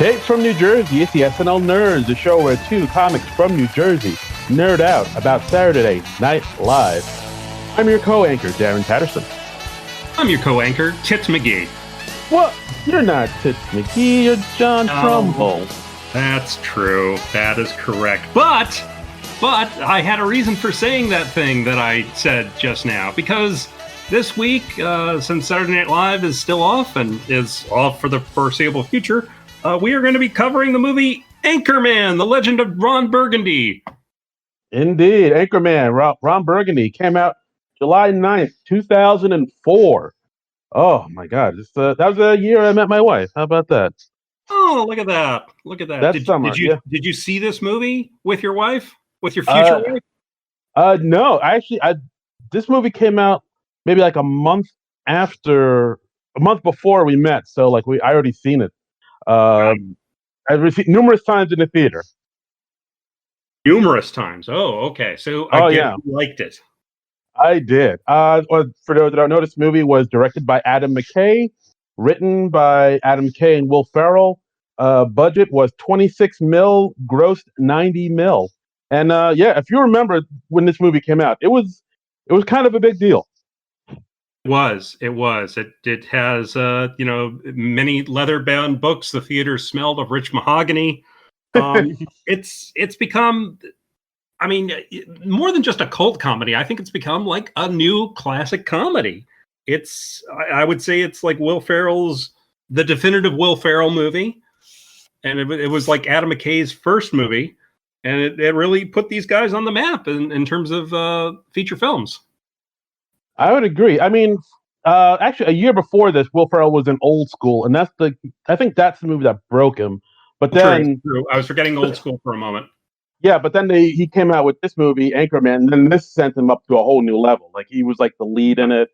Tapes from New Jersey, it's the SNL Nerds, the show where two comics from New Jersey nerd out about Saturday Night Live. I'm your co-anchor, Darren Patterson. I'm your co-anchor, Tits McGee. What? You're not Tits McGee, you're John Trumbull. That's true. That is correct. But I had a reason for saying that thing that I said just now, because this week, since Saturday Night Live is still off and is off for the foreseeable future, we are going to be covering the movie Anchorman, The Legend of Ron Burgundy. Indeed. Anchorman, Ron Burgundy came out July 9th, 2004. Oh, my God. That was a year I met my wife. How about that? Oh, look at that. Look at that. That's summer, Did you see this movie with your wife? With your future wife? No. This movie came out maybe like a month before we met. So, I already seen it. I've received numerous times in the theater. Numerous times. Oh, okay. So I guess you liked it. I did. For those that don't know, this movie was directed by Adam McKay, written by Adam McKay and Will Ferrell. Budget was $26 million, grossed $90 million. And if you remember when this movie came out, it was kind of a big deal. It was. It has many leather-bound books. The theater smelled of rich mahogany. It's become, I mean, more than just a cult comedy. I think it's become like a new classic comedy. I would say it's like the definitive Will Ferrell movie, and it was like Adam McKay's first movie, and it really put these guys on the map in terms of feature films. I would agree. I mean, actually, a year before this, Will Ferrell was in Old School, and I think that's the movie that broke him. But then, true. I was forgetting Old School for a moment. Yeah, but then he came out with this movie, Anchorman, and then this sent him up to a whole new level. Like, he was like the lead in it,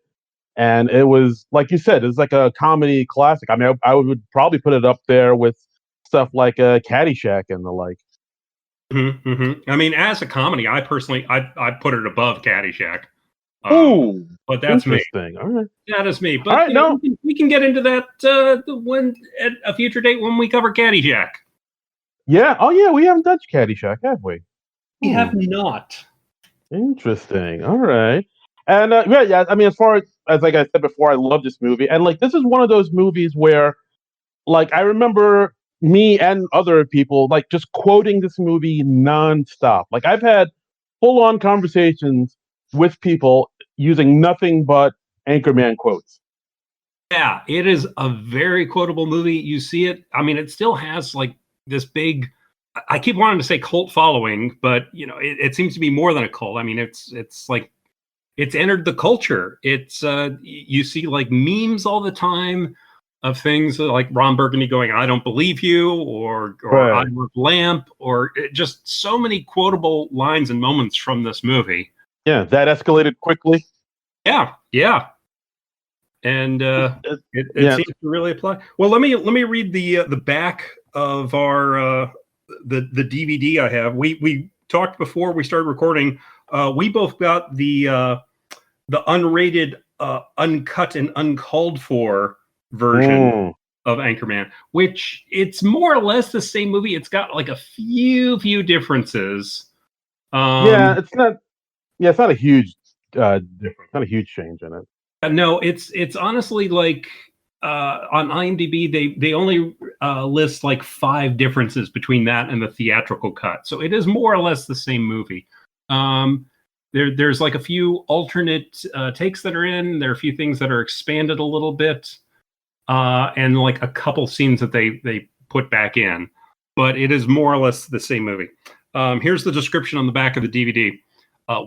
and it was, like you said, it's like a comedy classic. I mean, I would probably put it up there with stuff like Caddyshack and the like. Mm-hmm, mm-hmm. I mean, as a comedy, I personally, I put it above Caddyshack. Ooh, but that's interesting. Me. All right, that is me. But we can get into that when at a future date when we cover Caddyshack. Yeah. Oh, yeah. We haven't touched Caddyshack, have we? We have not. Interesting. All right. And yeah. I mean, as far as like I said before, I love this movie, and like this is one of those movies where, like, I remember me and other people like just quoting this movie nonstop. Like, I've had full-on conversations with people using nothing but Anchorman quotes. Yeah, it is a very quotable movie. You see it. I mean, it still has like this big, I keep wanting to say cult following, but it seems to be more than a cult. I mean, it's like it's entered the culture. It's you see like memes all the time of things like Ron Burgundy going, "I don't believe you," or right. "I love lamp," or just so many quotable lines and moments from this movie. Yeah, that escalated quickly. Yeah. And it seems to really apply. Well, let me read the back of our the DVD I have. We talked before we started recording. We both got the unrated, uncut, and uncalled for version of Anchorman, which it's more or less the same movie. It's got like a few differences. It's not a huge difference. Not a huge change in it. No, it's honestly like on IMDb they only list like 5 differences between that and the theatrical cut. So it is more or less the same movie. There's like a few alternate takes that are in. There are a few things that are expanded a little bit, and like a couple scenes that they put back in. But it is more or less the same movie. Here's the description on the back of the DVD.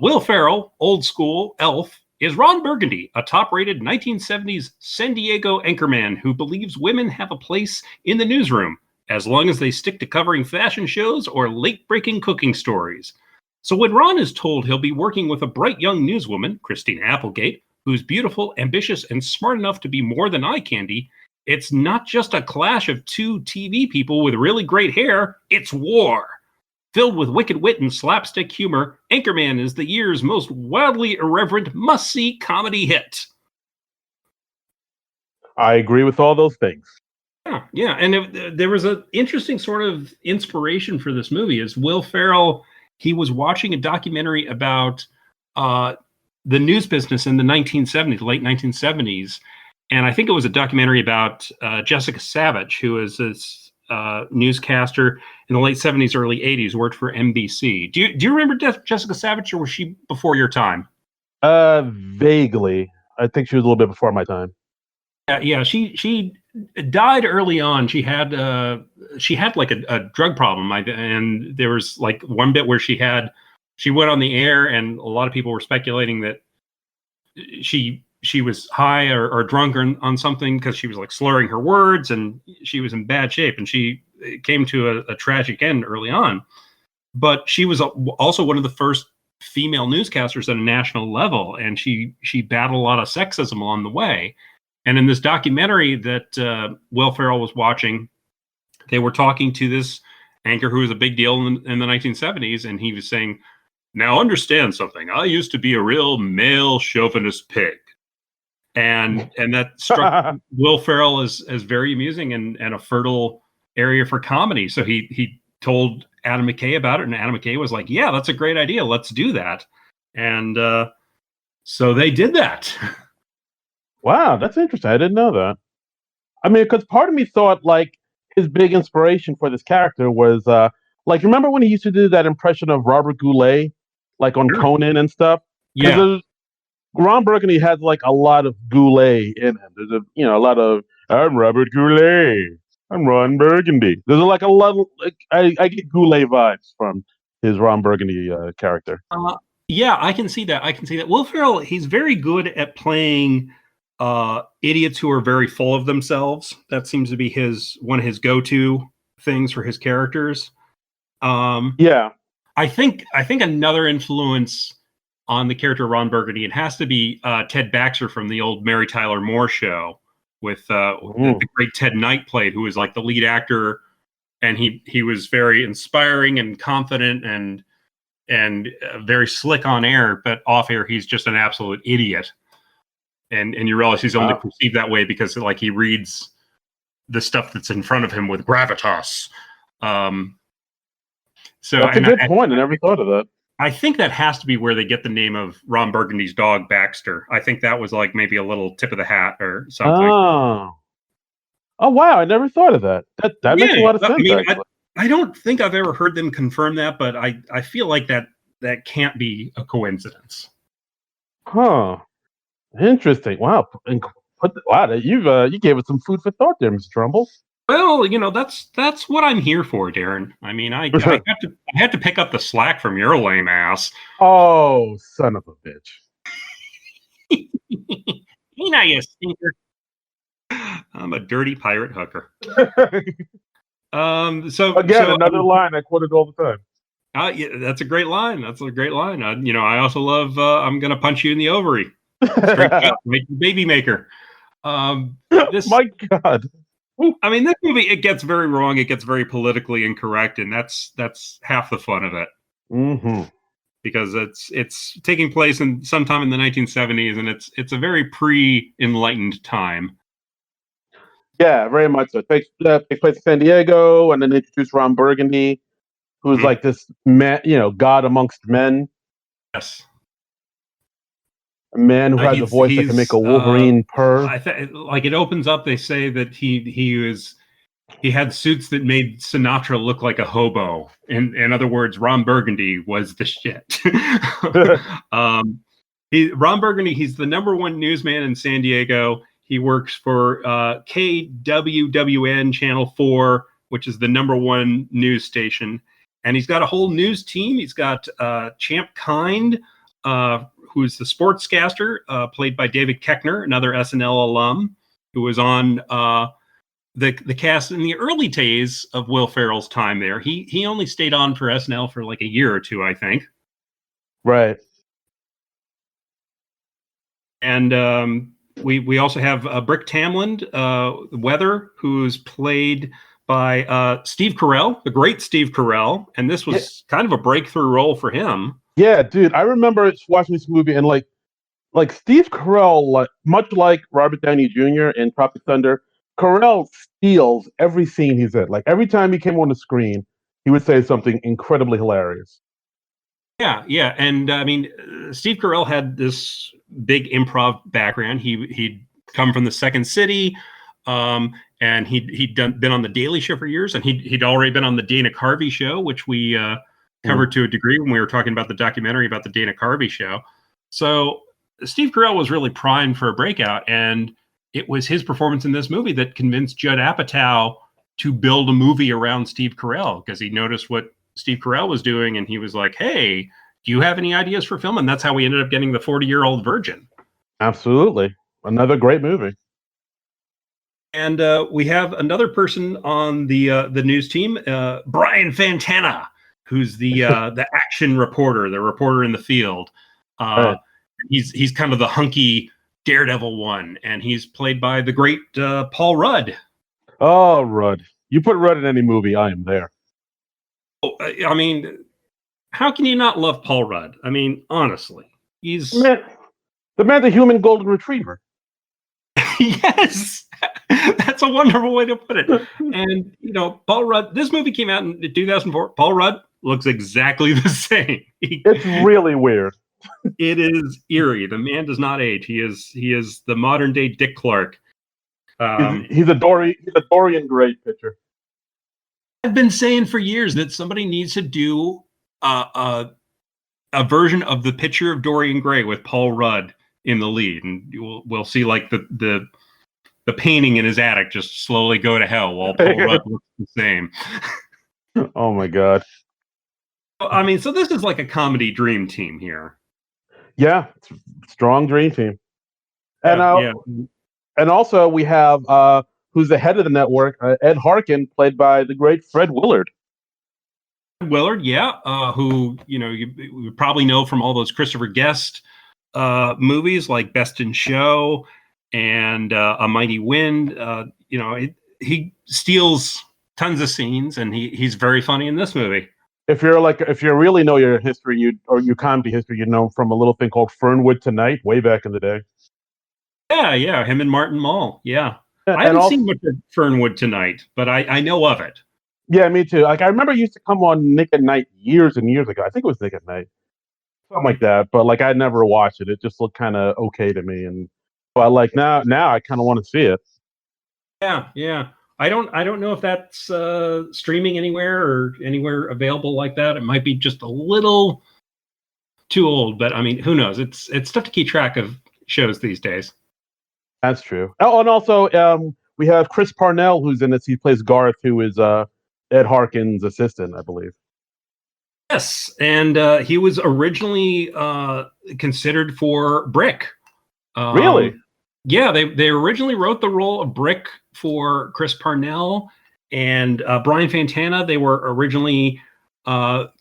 Will Ferrell, Old School, Elf, is Ron Burgundy, a top-rated 1970s San Diego anchorman who believes women have a place in the newsroom as long as they stick to covering fashion shows or late-breaking cooking stories. So when Ron is told he'll be working with a bright young newswoman, Christina Applegate, who's beautiful, ambitious, and smart enough to be more than eye candy, it's not just a clash of 2 TV people with really great hair, it's war. Filled with wicked wit and slapstick humor, Anchorman is the year's most wildly irreverent, must-see comedy hit. I agree with all those things. Yeah. And there was an interesting sort of inspiration for this movie. Is Will Ferrell? He was watching a documentary about the news business in the 1970s, late 1970s, and I think it was a documentary about Jessica Savage, who was this newscaster in the late 70s, early 80s, worked for NBC. Do you remember Jessica Savage, or was she before your time? Vaguely. I think she was a little bit before my time. Yeah. She died early on. She had like a drug problem, and there was like one bit where she went on the air, and a lot of people were speculating that she was high or drunk on something, because she was like slurring her words, and she was in bad shape, and she came to a tragic end early on. But she was also one of the first female newscasters at a national level, and she battled a lot of sexism along the way. And in this documentary that Will Ferrell was watching, they were talking to this anchor who was a big deal in the 1970s, and he was saying, "Now understand something. I used to be a real male chauvinist pig," and that struck Will Ferrell as very amusing and a fertile area for comedy. So he told Adam McKay about it, and Adam McKay was like, "Yeah, that's a great idea. Let's do that." And so they did that. Wow, that's interesting. I didn't know that. I mean, because part of me thought like his big inspiration for this character was like, remember when he used to do that impression of Robert Goulet, like on Sure. Conan and stuff? Yeah. Because Ron Burgundy has like a lot of Goulet in him. There's a lot of I'm Robert Goulet. I'm Ron Burgundy. There's like a lot of, like, I get Goulet vibes from his Ron Burgundy character. Yeah, I can see that. I can see that. Will Ferrell, he's very good at playing idiots who are very full of themselves. That seems to be one of his go-to things for his characters. Yeah. I think another influence on the character Ron Burgundy, it has to be Ted Baxter from the old Mary Tyler Moore show, with the great Ted Knight played, who was like the lead actor, and he was very inspiring and confident and very slick on air, but off air he's just an absolute idiot. And you realize he's only perceived that way because like he reads the stuff that's in front of him with gravitas. So that's a good point. I never thought of that. I think that has to be where they get the name of Ron Burgundy's dog, Baxter. I think that was like maybe a little tip of the hat or something. Oh wow! I never thought of that. That makes a lot of sense. I mean, I don't think I've ever heard them confirm that, but I feel like that can't be a coincidence. Huh. Interesting. Wow. Wow. You gave us some food for thought there, Mr. Trumbull. Well, that's what I'm here for, Darren. I mean, I had to pick up the slack from your lame ass. Oh, son of a bitch! Now you stinker. I'm a dirty pirate hooker. Another line I quoted all the time. Yeah, that's a great line. That's a great line. I also love "I'm gonna punch you in the ovary." Straight up, make the baby maker. My God. I mean, this movie, it gets very wrong. It gets very politically incorrect, and that's half the fun of it. Mm-hmm. Because it's taking place in sometime in the 1970s, and it's a very pre-enlightened time. Yeah, very much so. It takes place in San Diego, and then introduce Ron Burgundy, who's like this man, God amongst men. Yes. A man who has a voice that can make a Wolverine purr. Like it opens up, they say that he had suits that made Sinatra look like a hobo. In other words, Ron Burgundy was the shit. Ron Burgundy, he's the number one newsman in San Diego. He works for KWWN Channel 4, which is the number one news station. And he's got a whole news team. He's got Champ Kind, who's the sportscaster, played by David Koechner, another SNL alum, who was on the cast in the early days of Will Ferrell's time there. He only stayed on for SNL for like a year or two, I think. Right. And we also have Brick Tamland, Weather, who's played by Steve Carell, the great Steve Carell. And this was kind of a breakthrough role for him. Yeah, dude, I remember watching this movie and like Steve Carell, much like Robert Downey Jr. in Tropic Thunder, Carell steals every scene he's in. Like every time he came on the screen, he would say something incredibly hilarious. Yeah, yeah, and I mean, Steve Carell had this big improv background. He'd come from the Second City, and been on the Daily Show for years, and he'd already been on the Dana Carvey show, which we covered to a degree when we were talking about the documentary about the Dana Carvey show. So Steve Carell was really primed for a breakout, and it was his performance in this movie that convinced Judd Apatow to build a movie around Steve Carell, because he noticed what Steve Carell was doing, and he was like, "Hey, do you have any ideas for film?" And that's how we ended up getting the 40-Year-Old Virgin. Absolutely, another great movie. And we have another person on the news team, Brian Fantana, who's the action reporter, the reporter in the field. Right. He's kind of the hunky Daredevil one, and he's played by the great Paul Rudd. Oh, Rudd! You put Rudd in any movie, I am there. Oh, I mean, how can you not love Paul Rudd? I mean, honestly, he's the man, the human golden retriever. Yes, that's a wonderful way to put it. And Paul Rudd. This movie came out in 2004. Paul Rudd looks exactly the same. It's really weird. It is eerie. The man does not age. He is the modern day Dick Clark. He's a Dorian Gray picture. I've been saying for years that somebody needs to do a version of the picture of Dorian Gray with Paul Rudd in the lead, and we'll see like the painting in his attic just slowly go to hell while Paul Rudd looks the same. Oh my God! I mean, so this is like a comedy dream team here. Yeah, strong dream team, and and also we have who's the head of the network, Ed Harkin, played by the great Fred Willard. Willard, yeah, who you probably know from all those Christopher Guest movies like Best in Show and A Mighty Wind. He steals tons of scenes, and he's very funny in this movie. If you really know your history, your comedy history, you know him from a little thing called Fernwood Tonight, way back in the day. Yeah, him and Martin Mull. Yeah, I haven't seen much of Fernwood Tonight, but I know of it. Yeah, me too. Like I remember it used to come on Nick at Night years and years ago. I think it was Nick at Night, something like that. But like I never watched it. It just looked kind of okay to me, and but like now I kind of want to see it. Yeah. I don't know if that's streaming anywhere or anywhere available like that. It might be just a little too old, but I mean, who knows? It's tough to keep track of shows these days. That's true. Oh, and also we have Chris Parnell who's in this. He plays Garth, who is Ed Harkin's assistant, I believe. Yes, and he was originally considered for Brick. Really? Yeah, they originally wrote the role of Brick for Chris Parnell and Brian Fantana. They were originally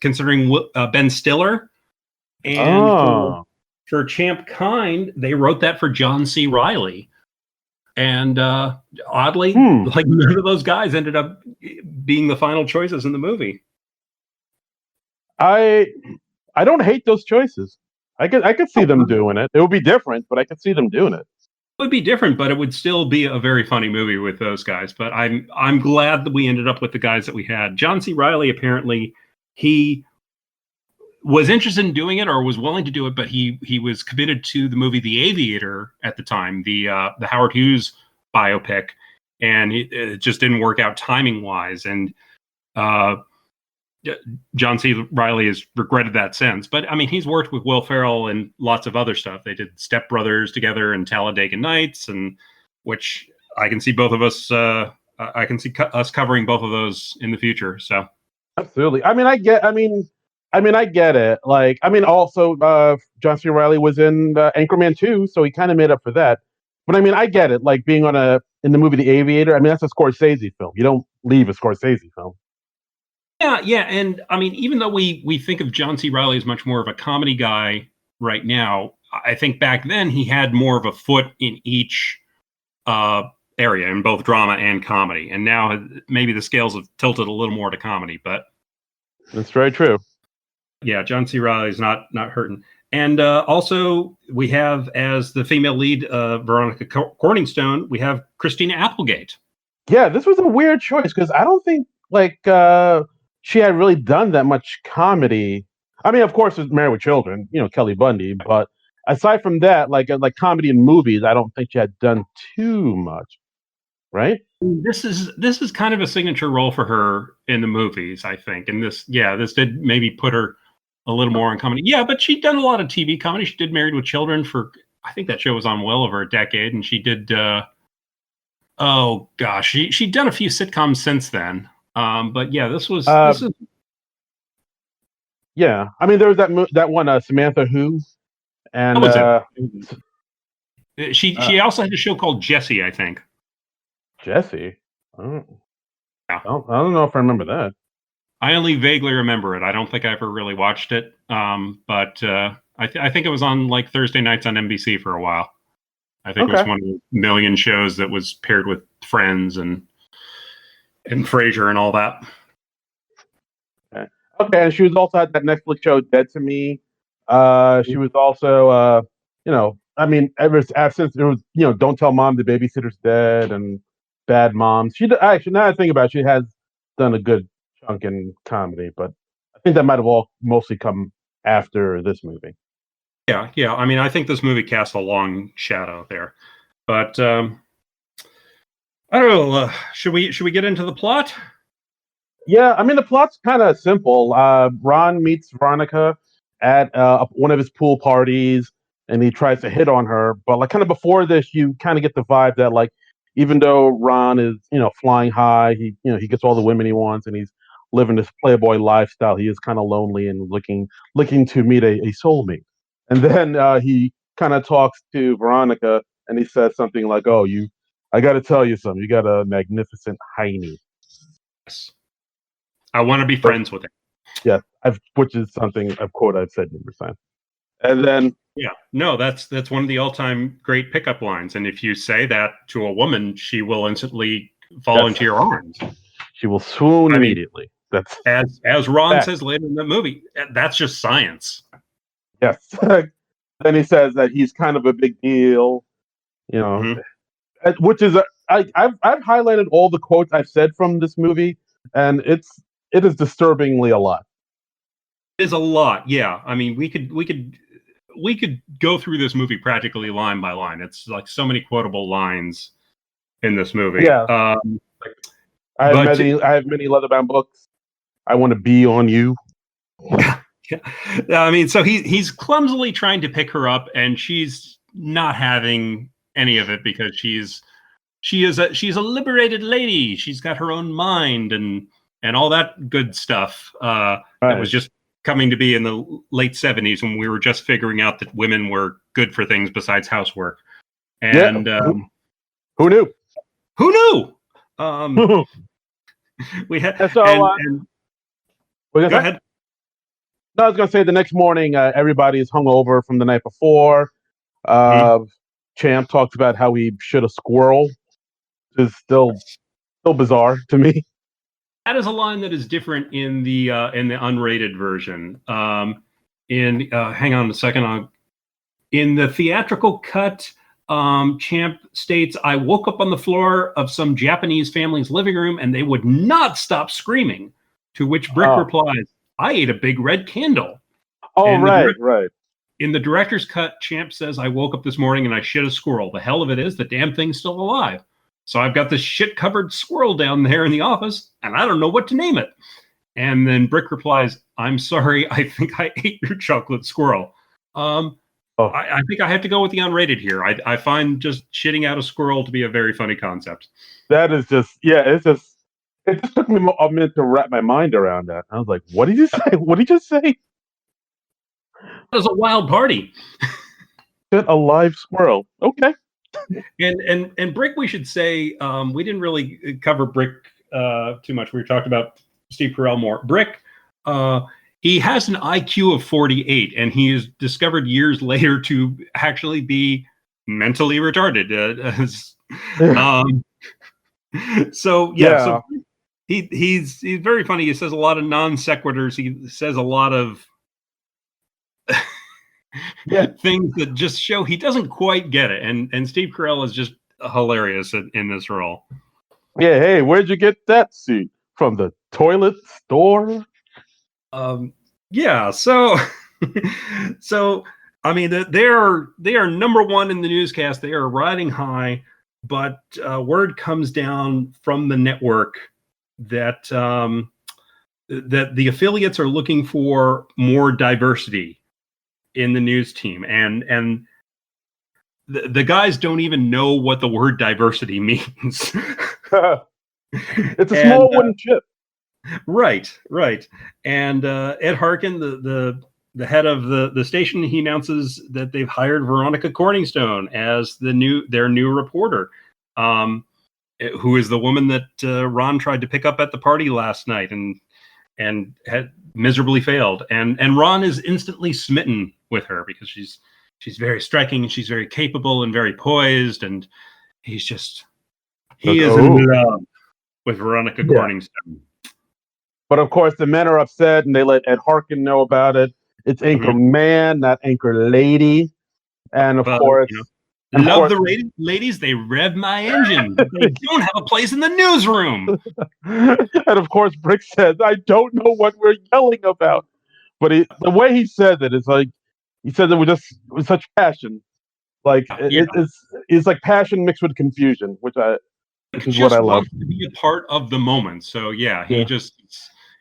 considering Ben Stiller, and for Champ Kind, they wrote that for John C. Reilly. And oddly, like none of those guys ended up being the final choices in the movie. I don't hate those choices. I could see them doing it. It would be different, but I could see them doing it. It would be different, but it would still be a very funny movie with those guys. But I'm glad that we ended up with the guys that we had. John C. Reilly, apparently, he was interested in doing it or was willing to do it, but he was committed to the movie The Aviator at the time, the Howard Hughes biopic, and it just didn't work out timing wise. And John C. Reilly has regretted that since. But I mean, he's worked with Will Ferrell and lots of other stuff. They did Step Brothers together and Talladega Nights, and which I can see both of us. I can see us covering both of those in the future. So absolutely. I mean, I get it. Like, I mean, also John C. Reilly was in Anchorman 2, so he kind of made up for that. But I mean, I get it. Like being in the movie The Aviator. I mean, that's a Scorsese film. You don't leave a Scorsese film. Yeah, and I mean, even though we think of John C. Reilly as much more of a comedy guy right now, I think back then he had more of a foot in each area, in both drama and comedy. And now maybe the scales have tilted a little more to comedy, but that's very true. Yeah, John C. Reilly's not hurting. And also we have as the female lead, Veronica Corningstone, we have Christina Applegate. Yeah, this was a weird choice because I don't think she had really done that much comedy. I mean, of course, it's Married with Children, Kelly Bundy, but aside from that, like comedy in movies, I don't think she had done too much, right? This is kind of a signature role for her in the movies, I think. And this did maybe put her a little more on comedy. Yeah, but she'd done a lot of TV comedy. She did Married with Children for, I think that show was on well over a decade, and she did. Oh gosh, she'd done a few sitcoms since then. But yeah, this is. Yeah, I mean, there was that one Samantha Who, That and was it. She also had a show called Jessie, I think. Jesse. I don't, Yeah. I don't know if I remember that. I only vaguely remember it. I don't think I ever really watched it. But I think it was on like Thursday nights on NBC for a while. I think it was one of the million shows that was paired with Friends and Frasier and all that. Okay, and she was also at that Netflix show Dead to Me. She was also, I mean, since there was, Don't Tell Mom the Babysitter's Dead and Bad Moms. Actually, now that I think about it, she has done a good chunk in comedy, but I think that might have all mostly come after this movie. Yeah. I mean, I think this movie casts a long shadow there, but I don't know. Should we get into the plot? Yeah, I mean the plot's kind of simple. Ron meets Veronica at one of his pool parties, and he tries to hit on her. But like kind of before this, you kind of get the vibe that like even though Ron is flying high, he gets all the women he wants, and he's living this playboy lifestyle. He is kind of lonely and looking to meet a soulmate. And then he kind of talks to Veronica, and he says something like, "Oh, I got to tell you something. You got a magnificent hiney." Yes. I want to be friends with it. Yeah, which is something a quote I've said numerous times. And then that's one of the all-time great pickup lines. And if you say that to a woman, she will instantly fall into your arms. She will swoon immediately. That's as Ron says later in the movie. That's just science. Yes. Then he says that he's kind of a big deal, which is I've highlighted all the quotes I've said from this movie, and it is disturbingly a lot. It is a lot, yeah. I mean, we could go through this movie practically line by line. It's like so many quotable lines in this movie. Yeah. I have many leather-bound books. I want to be on you. Yeah. I mean, so he's clumsily trying to pick her up, and she's not having any of it because she's a liberated lady. She's got her own mind and all that good stuff. Right. That was just coming to be in the late 70s when we were just figuring out that women were good for things besides housework. And who knew? Who knew? We had go ahead. No, I was going to say the next morning, everybody is hungover from the night before. Champ talks about how he shot a squirrel, which is still bizarre to me. That is a line that is different in the unrated version. Hang on a second. In the theatrical cut, Champ states, "I woke up on the floor of some Japanese family's living room, and they would not stop screaming." To which Brick replies, "I ate a big red candle." Oh, right. In the director's cut, Champ says, "I woke up this morning and I shit a squirrel. The hell of it is, the damn thing's still alive. So I've got this shit-covered squirrel down there in the office, and I don't know what to name it." And then Brick replies, "I'm sorry, I think I ate your chocolate squirrel." I think I have to go with the unrated here. I find just shitting out a squirrel to be a very funny concept. That is just, it just took me a minute to wrap my mind around that. I was like, what did you say? What did you just say? That was a wild party. A live squirrel. Okay. And Brick, we should say, we didn't really cover Brick too much. We talked about Steve Carell more. Brick, he has an IQ of 48, and he is discovered years later to actually be mentally retarded. So he's very funny. He says a lot of non sequiturs. He says a lot of things that just show he doesn't quite get it. And Steve Carell is just hilarious in this role. Yeah, hey, where'd you get that suit? From the toilet store? Um, yeah, so so I mean they are number one in the newscast. They are riding high, but word comes down from the network that that the affiliates are looking for more diversity in the news team, and the guys don't even know what the word diversity means. It's a And small wooden chip. right. And Ed Harkin, the head of the station, he announces that they've hired Veronica Corningstone as their new reporter, who is the woman that Ron tried to pick up at the party last night and had miserably failed. And Ron is instantly smitten with her because she's very striking and she's very capable and very poised, and he is in Oh, love with Veronica yeah. Corningstone. But of course, the men are upset and they let Ed Harkin know about it. It's Anchor Mhm. Man, not Anchor Lady. And of But course, and of love course, the ladies. They rev my engine, but they don't have a place in the newsroom. and of course, Brick says, I don't know what we're yelling about. But the way he said it is like, he said it with such passion. Like, Yeah, it's like passion mixed with confusion, which is what I just love. wants to be a part of the moment. So yeah, Yeah.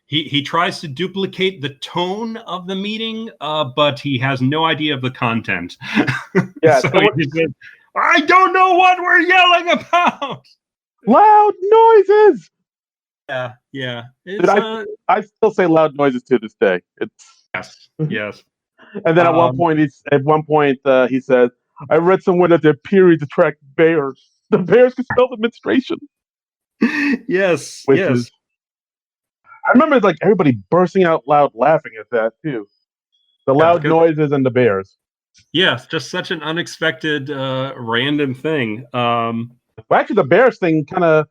he tries to duplicate the tone of the meeting, but he has no idea of the content. Yeah. So he says, I don't know what we're yelling about. Loud noises. Yeah. Dude, It's I still say loud noises to this day. It's yes. and then Um, at one point he says, "I read somewhere that their periods attract bears. The bears can smell the menstruation." Which yes. is, I remember like everybody bursting out loud laughing at that too. The Yeah, loud noises and the bears. yes, just such an unexpected, random thing. Well, actually, the bears thing kind of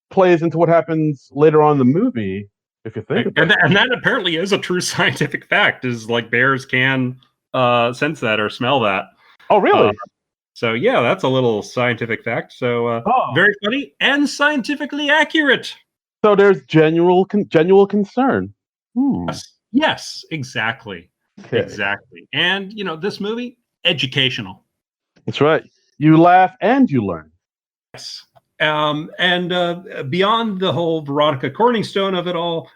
plays into what happens later on in the movie, if you think about it. And that apparently is a true scientific fact. Is like bears can sense that or smell that. Oh, Uh, really? so yeah, that's a little scientific fact. So Oh, very funny and scientifically accurate. so there's genuine concern. Hmm. Yes, exactly, Okay, exactly. And this movie educational. that's right. You laugh and you learn. Yes. And beyond the whole Veronica Corningstone of it all,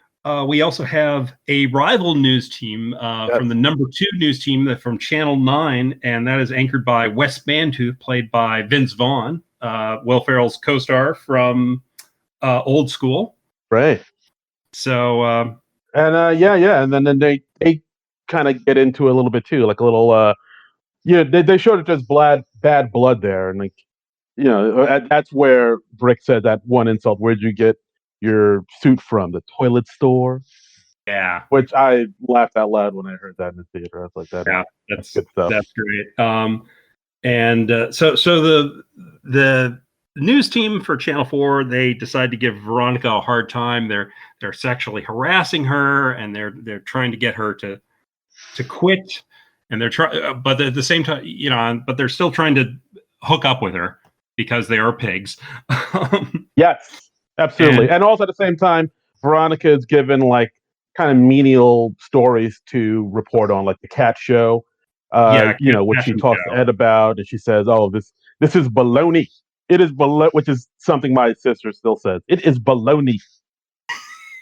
we also have a rival news team Yes. from the number two news team from Channel 9, and that is anchored by Wes Mantooth, played by Vince Vaughn, Will Ferrell's co-star from Old School. Right. So, And yeah, and then they kind of get into it a little bit too, like a little yeah, they showed it just bad blood there, and like that's where Brick said that one insult. Where'd you get your suit from? The toilet store? yeah, Which I laughed out loud when I heard that in the theater. I was like, yeah, that's good stuff. that's great. And so the news team for Channel 4, they decide to give Veronica a hard time. They're sexually harassing her, and they're trying to get her to quit. And they're trying, but at the same time, but they're still trying to hook up with her because they are pigs. Yes, absolutely. And And also at the same time, Veronica is given like kind of menial stories to report on, like the cat show. yeah, Which she fashion talks to Ed about, and she says, "Oh, this is baloney. It is baloney," which is something my sister still says. It is baloney.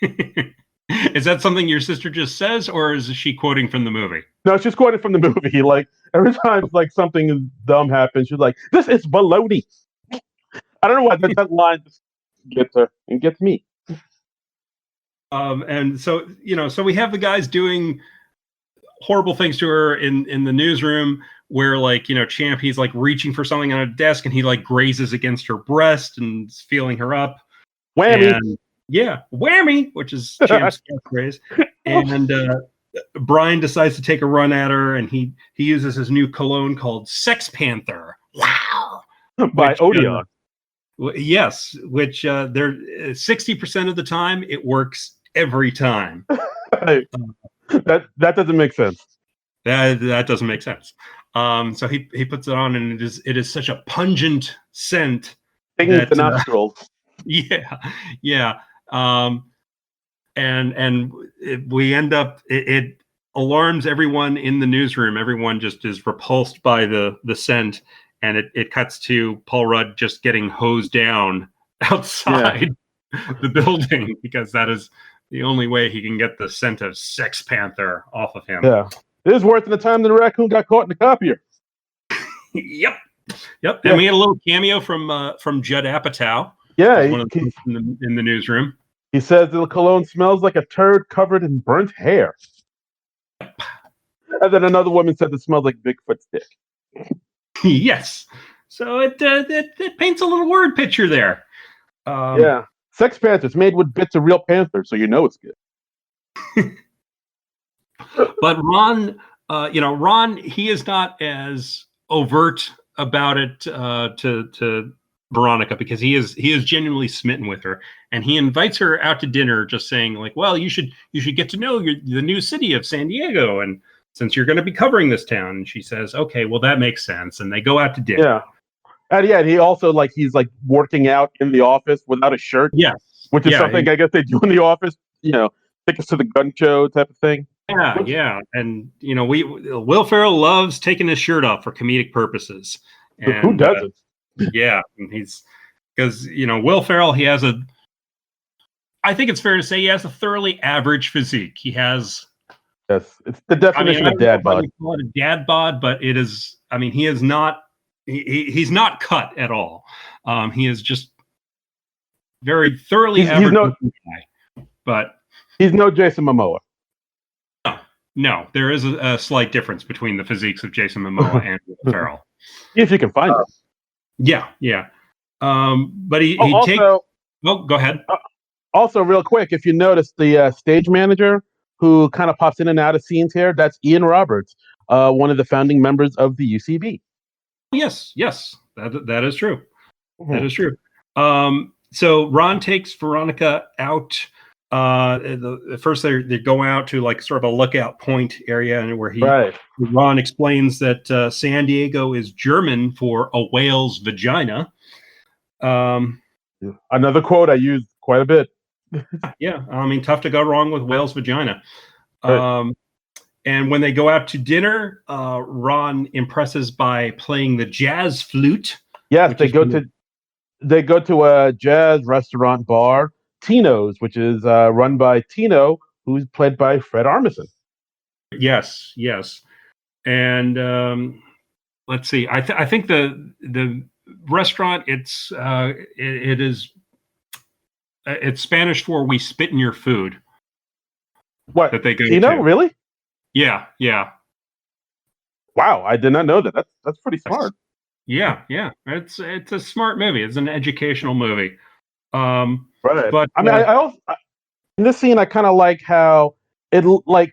show. Is that something your sister just says, or is she quoting from the movie? No, she's quoted from the movie. Like every time like something dumb happens, she's like, "This is baloney." I don't know why that line just gets her and gets me. And so so we have the guys doing horrible things to her in the newsroom, where like Champ, he's like reaching for something on a desk and he like grazes against her breast and is feeling her up. Whammy. And yeah, whammy, which is Champ's catchphrase. And Brian decides to take a run at her, and he uses his new cologne called Sex Panther. Wow. By Odeon. Yes, which they're 60% of the time it works every time. That doesn't make sense. That doesn't make sense. So he puts it on, and it is such a pungent scent Stings that the nostrils. Yeah, yeah. We end up it alarms everyone in the newsroom. Everyone just is repulsed by the scent, and it cuts to Paul Rudd just getting hosed down outside the building because that is the only way he can get the scent of Sex Panther off of him. Yeah, it was worth the time the raccoon got caught in the copier. Yep. And we had a little cameo from Judd Apatow. Yeah, one of the in the newsroom. He says the cologne smells like a turd covered in burnt hair. And then another woman said it smells like Bigfoot's dick. Yes. So it paints a little word picture there. Sex Panther's made with bits of real panther, so you know it's good. But Ron, Ron, he is not as overt about it to Veronica because he is genuinely smitten with her, and he invites her out to dinner, just saying like, well, you should get to know the new city of San Diego, and since you're going to be covering this town. And she says, okay, well, that makes sense, and they go out to dinner. And he also he's working out in the office without a shirt. Yes, which is something I guess they do in the office. Take us to the gun show type of thing. Yeah, and Will Ferrell loves taking his shirt off for comedic purposes. And who doesn't? And he's because Will Ferrell, he has I think it's fair to say he has a thoroughly average physique. He has. Yes, it's the definition of dad bod. Call it a dad bod, but it is. I mean, he is not. He's not cut at all. He is just very thoroughly average guy. But he's no Jason Momoa. No, there is a slight difference between the physiques of Jason Momoa and Will Ferrell. If you can find it. Yeah. But he also, takes. Oh, go ahead. Also, real quick, if you notice the stage manager who kind of pops in and out of scenes here, that's Ian Roberts, one of the founding members of the UCB. Yes, that is true. Mm-hmm. That is true. So Ron takes Veronica out. First they go out to sort of a lookout point area, and where Ron explains that San Diego is German for a whale's vagina. Another quote I used quite a bit. Yeah, I mean, tough to go wrong with whale's vagina. Right. And when they go out to dinner, Ron impresses by playing the jazz flute. Yes, they go to a jazz restaurant bar, Tino's, which is run by Tino, who's played by Fred Armisen. Yes. And let's see. I think the restaurant it's Spanish for "we spit in your food." What? That they go Tino? to. Really? Yeah. Wow, I did not know that. That's pretty smart. Yeah. It's a smart movie. It's an educational movie. Right. But I mean, I also in this scene I kind of like how it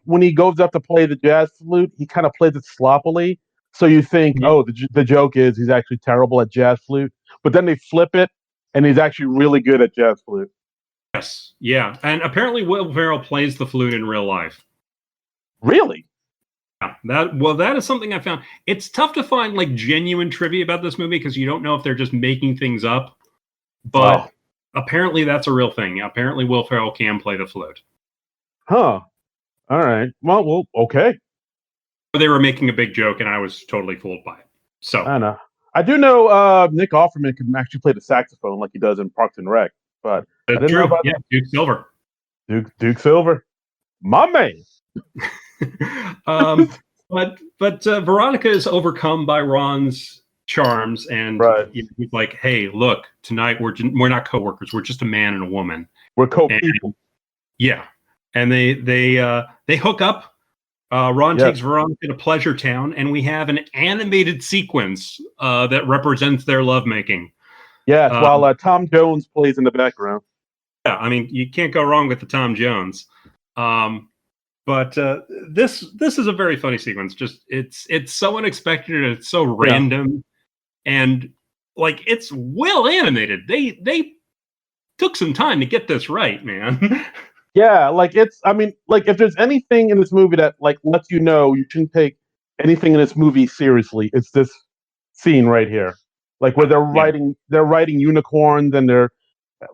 when he goes up to play the jazz flute, he kind of plays it sloppily. So you think, the joke is he's actually terrible at jazz flute, but then they flip it, and he's actually really good at jazz flute. Yes. Yeah. And apparently Will Ferrell plays the flute in real life. Really? Yeah. That is something I found. It's tough to find genuine trivia about this movie because you don't know if they're just making things up. But apparently that's a real thing. Apparently Will Ferrell can play the flute. Huh. All right. Well, okay. They were making a big joke, and I was totally fooled by it. So I know. I do know Nick Offerman can actually play the saxophone like he does in Parks and Rec, but I didn't know about that. Duke Silver. Duke Silver, my man. But Veronica is overcome by Ron's charms, and he's like, "Hey, look, tonight we're not coworkers. We're just a man and a woman. We're co-people." Yeah, and they hook up. Ron takes Veronica to Pleasure Town, and we have an animated sequence that represents their lovemaking. Yes, while Tom Jones plays in the background. Yeah, I mean, you can't go wrong with the Tom Jones. But this is a very funny sequence. Just it's so unexpected and it's so random, and it's well animated. They took some time to get this right, man. Yeah, if there's anything in this movie that lets you know you shouldn't take anything in this movie seriously, it's this scene right here. Where they're riding unicorns and they're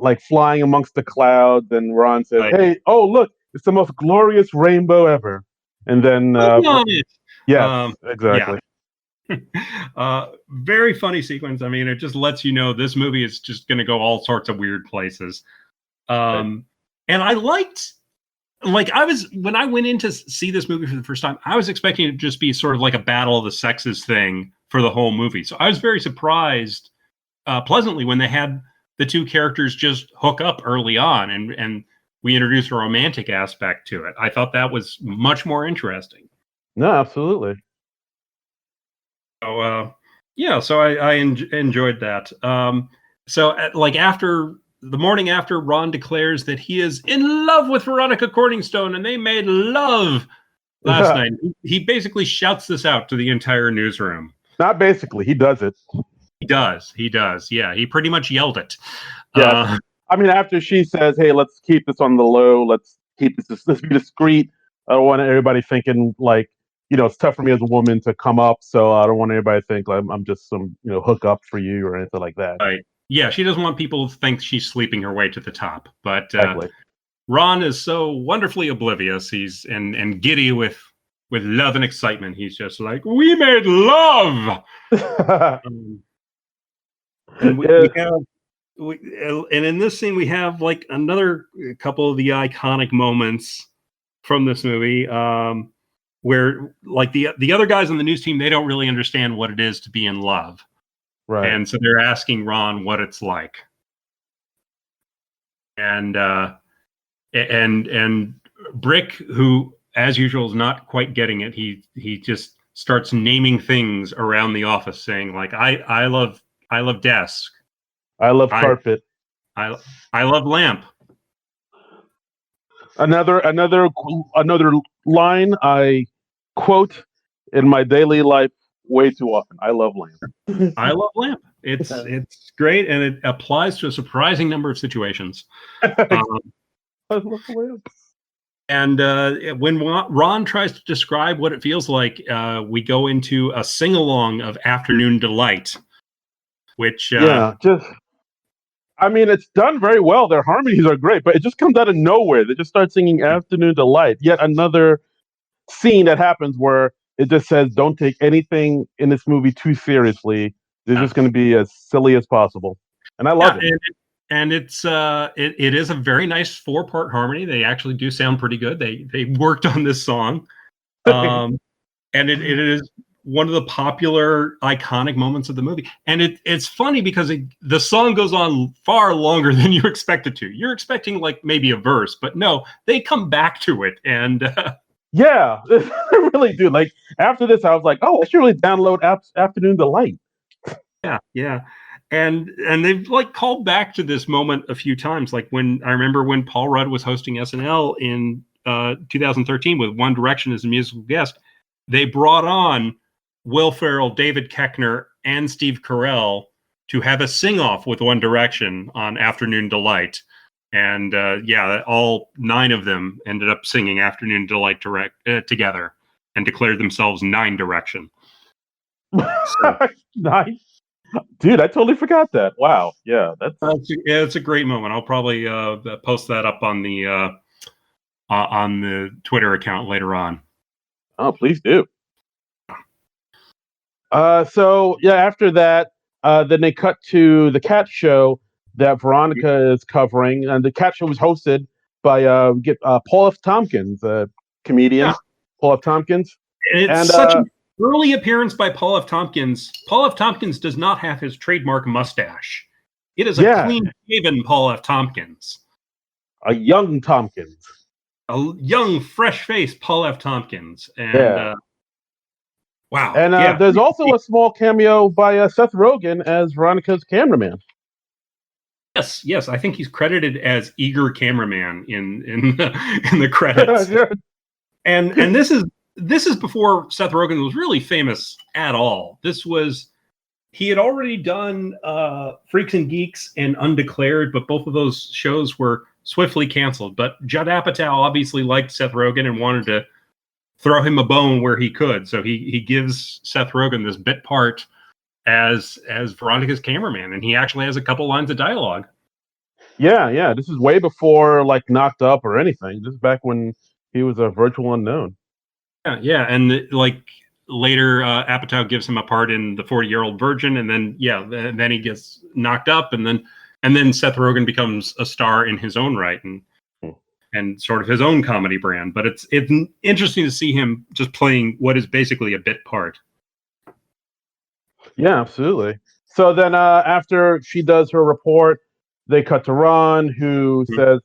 like flying amongst the clouds, and Ron says, Right. "Hey, oh look, it's the most glorious rainbow ever." And then, Look on it. yes, Yeah. exactly. Very funny sequence. I mean, it just lets you know this movie is just going to go all sorts of weird places. Right. And I liked, like, when I went in to see this movie for the first time, I was expecting it to just be sort of like a battle of the sexes thing for the whole movie. So I was very surprised, pleasantly, when they had the two characters just hook up early on, and we introduced a romantic aspect to it. I thought that was much more interesting. No, absolutely. So yeah, so I enjoyed that. Like, after the morning after, Ron declares that he is in love with Veronica Corningstone, and they made love last night. He basically shouts this out to the entire newsroom. Not basically, he does it. He does. Yeah, he pretty much yelled it. Yes. I mean, after she says, "Hey, let's keep this on the low. Let's keep this. Let's be discreet. I don't want everybody thinking like, it's tough for me as a woman to come up. So I don't want anybody to think like I'm just some, hook up for you or anything like that." Right. Yeah, she doesn't want people to think she's sleeping her way to the top. But Exactly. Ron is so wonderfully oblivious. He's and giddy with love and excitement. He's just like, "We made love." And and in this scene we have like another couple of the iconic moments from this movie, where like the other guys on the news team, they don't really understand what it is to be in love, Right. and so they're asking Ron what it's like, and Brick, who as usual is not quite getting it, he just starts naming things around the office, saying like, I love desk, I love carpet. I love lamp. Another line I quote in my daily life way too often. I love lamp. I love lamp. It's great, and it applies to a surprising number of situations. I love lamp. And when Ron tries to describe what it feels like, we go into a sing-along of Afternoon Delight, which I mean, it's done very well. Their harmonies are great, but it just comes out of nowhere. They just start singing Afternoon Delight. Yet another scene that happens where it just says, don't take anything in this movie too seriously. They're just going to be as silly as possible. And I love it. And it's it is a very nice 4-part harmony. They actually do sound pretty good. They worked on this song. And it is one of the popular iconic moments of the movie. And it's funny because the song goes on far longer than you expect it to. You're expecting like maybe a verse, but no, they come back to it. And yeah, they really do. Like after this, I was like, oh, I should really download Afternoon Delight. Yeah. And they've like called back to this moment a few times. Like when I remember when Paul Rudd was hosting SNL in 2013 with One Direction as a musical guest, they brought on Will Ferrell, David Koechner, and Steve Carell to have a sing-off with One Direction on Afternoon Delight. And all 9 of them ended up singing Afternoon Delight together and declared themselves Nine Direction. So, nice. Dude, I totally forgot that. Wow. Yeah, it's a great moment. I'll probably post that up on the Twitter account later on. Oh, please do. So yeah, after that, then they cut to the cat show that Veronica is covering, and the cat show was hosted by Paul F. Tompkins, a comedian. Paul F. Tompkins. It's such an early appearance by Paul F. Tompkins. Paul F. Tompkins does not have his trademark mustache. It is a clean-shaven Paul F. Tompkins. A young Tompkins. A young, fresh-faced Paul F. Tompkins. And wow. And there's also a small cameo by Seth Rogen as Veronica's cameraman. Yes. I think he's credited as eager cameraman in the credits. And this is before Seth Rogen was really famous at all. He had already done Freaks and Geeks and Undeclared, but both of those shows were swiftly canceled. But Judd Apatow obviously liked Seth Rogen and wanted to throw him a bone where he could. So he gives Seth Rogen this bit part as Veronica's cameraman, and he actually has a couple lines of dialogue. Yeah. This is way before like Knocked Up or anything. This is back when he was a virtual unknown. Yeah, and like later, Apatow gives him a part in the 40-Year-Old Virgin, and then then he gets knocked up, and then Seth Rogen becomes a star in his own right, and sort of his own comedy brand. But it's interesting to see him just playing what is basically a bit part. Yeah, absolutely. So then after she does her report, they cut to Ron, who says,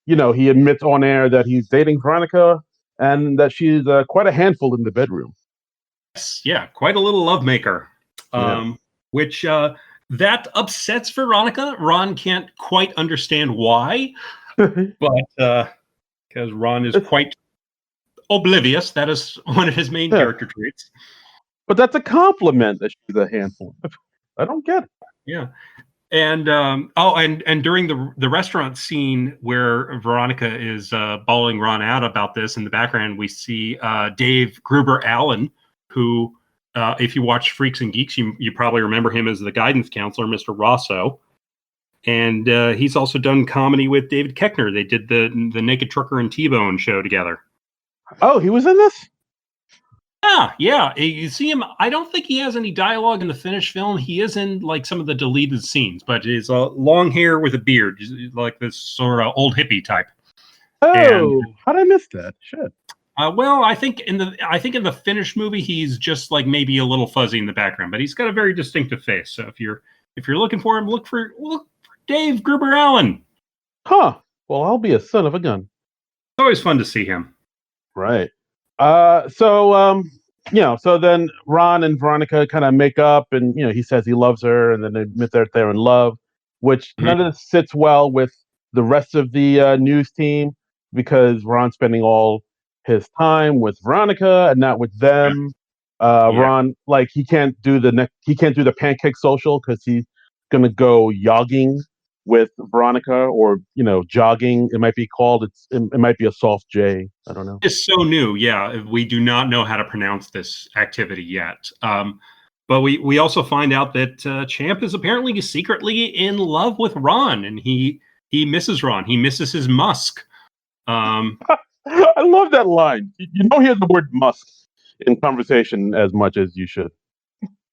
he admits on air that he's dating Veronica and that she's quite a handful in the bedroom. Yeah, quite a little lovemaker, Yeah. which that upsets Veronica. Ron can't quite understand why, but because Ron is quite oblivious. That is one of his main character traits. But that's a compliment that she's a handful. I don't get it. Yeah. And and during the restaurant scene where Veronica is bawling Ron out about this, in the background we see Dave Gruber Allen, who, if you watch Freaks and Geeks, you probably remember him as the guidance counselor, Mr. Rosso. And he's also done comedy with David Koechner. They did the Naked Trucker and T-Bone show together. Oh, he was in this? Yeah. You see him. I don't think he has any dialogue in the finished film. He is in like some of the deleted scenes, but he's long hair with a beard, like this sort of old hippie type. Oh, how did I miss that? Shit. Well, I think in the finished movie, he's just like maybe a little fuzzy in the background, but he's got a very distinctive face. So if you're looking for him, look for Dave Gruber Allen. Huh. Well, I'll be a son of a gun. It's always fun to see him. Right. So then Ron and Veronica kind of make up, and he says he loves her, and then they admit that they're in love, which none of this sits well with the rest of the news team, because Ron's spending all his time with Veronica and not with them. Ron, like, he can't do the pancake social because he's gonna go jogging with Veronica, or jogging. It might be called. It might be a soft J. I don't know. It's so new. Yeah, we do not know how to pronounce this activity yet. But we also find out that Champ is apparently secretly in love with Ron, and he misses Ron. He misses his musk. I love that line. You don't hear the word musk in conversation as much as you should.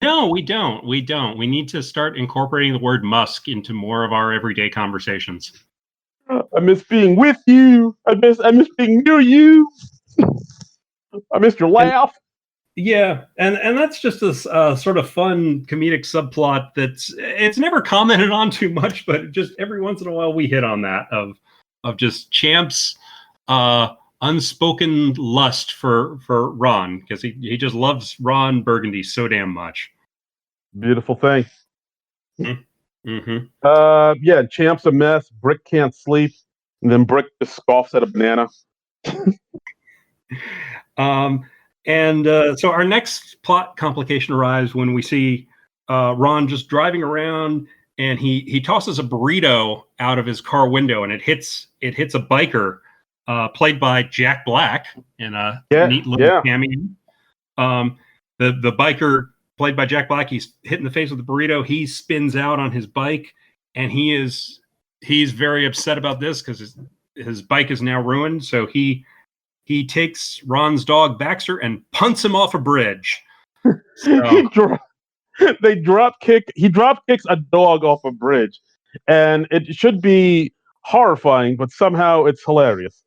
No, we don't. We need to start incorporating the word musk into more of our everyday conversations. I miss being with you. I miss being near you. I miss your laugh. And that's just a sort of fun comedic subplot it's never commented on too much, but just every once in a while we hit on that of just Champ's unspoken lust for Ron, because he just loves Ron Burgundy so damn much. Beautiful thing. Mm-hmm. Champ's a mess. Brick can't sleep, and then Brick just scoffs at a banana. So our next plot complication arrives when we see Ron just driving around, and he tosses a burrito out of his car window, and it hits a biker played by Jack Black in a neat little cameo. The biker played by Jack Black, he's hit in the face with the burrito. He spins out on his bike, and he's very upset about this because his bike is now ruined. So he takes Ron's dog Baxter and punts him off a bridge. So, he drop kicks a dog off a bridge, and it should be horrifying, but somehow it's hilarious.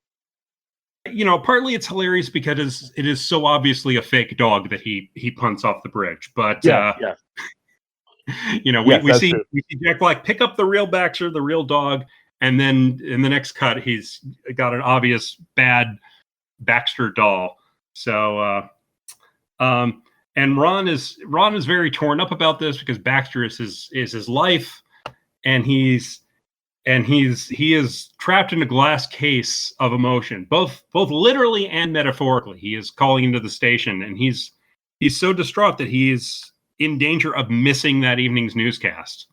Partly it's hilarious because it is so obviously a fake dog that he punts off the bridge. But we see Jack Black pick up the real Baxter, the real dog, and then in the next cut he's got an obvious bad Baxter doll. So and Ron is very torn up about this because Baxter is his life, and he is trapped in a glass case of emotion, both literally and metaphorically. He is calling into the station, and he's so distraught that he is in danger of missing that evening's newscast.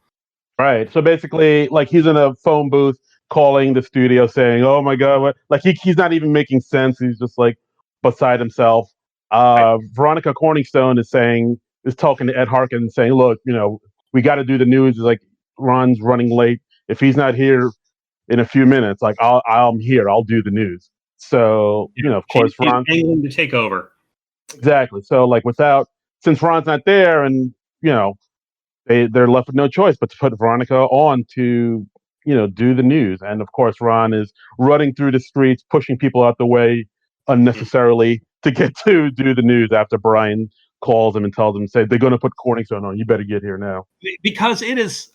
Right. So basically, like, he's in a phone booth calling the studio saying, "Oh my God, what?" Like, he's not even making sense. He's just like beside himself. Veronica Corningstone is talking to Ed Harkins, saying, "Look, we got to do the news. It's like Ron's running late. If he's not here in a few minutes. Like I'm here. I'll do the news. So of course, She's Ron. angling to take over. Exactly. So like since Ron's not there, and they're left with no choice but to put Veronica on to do the news. And of course, Ron is running through the streets, pushing people out the way unnecessarily to get to do the news after Brian calls him and tells him, say they're going to put Corningstone on. You better get here now. Because it is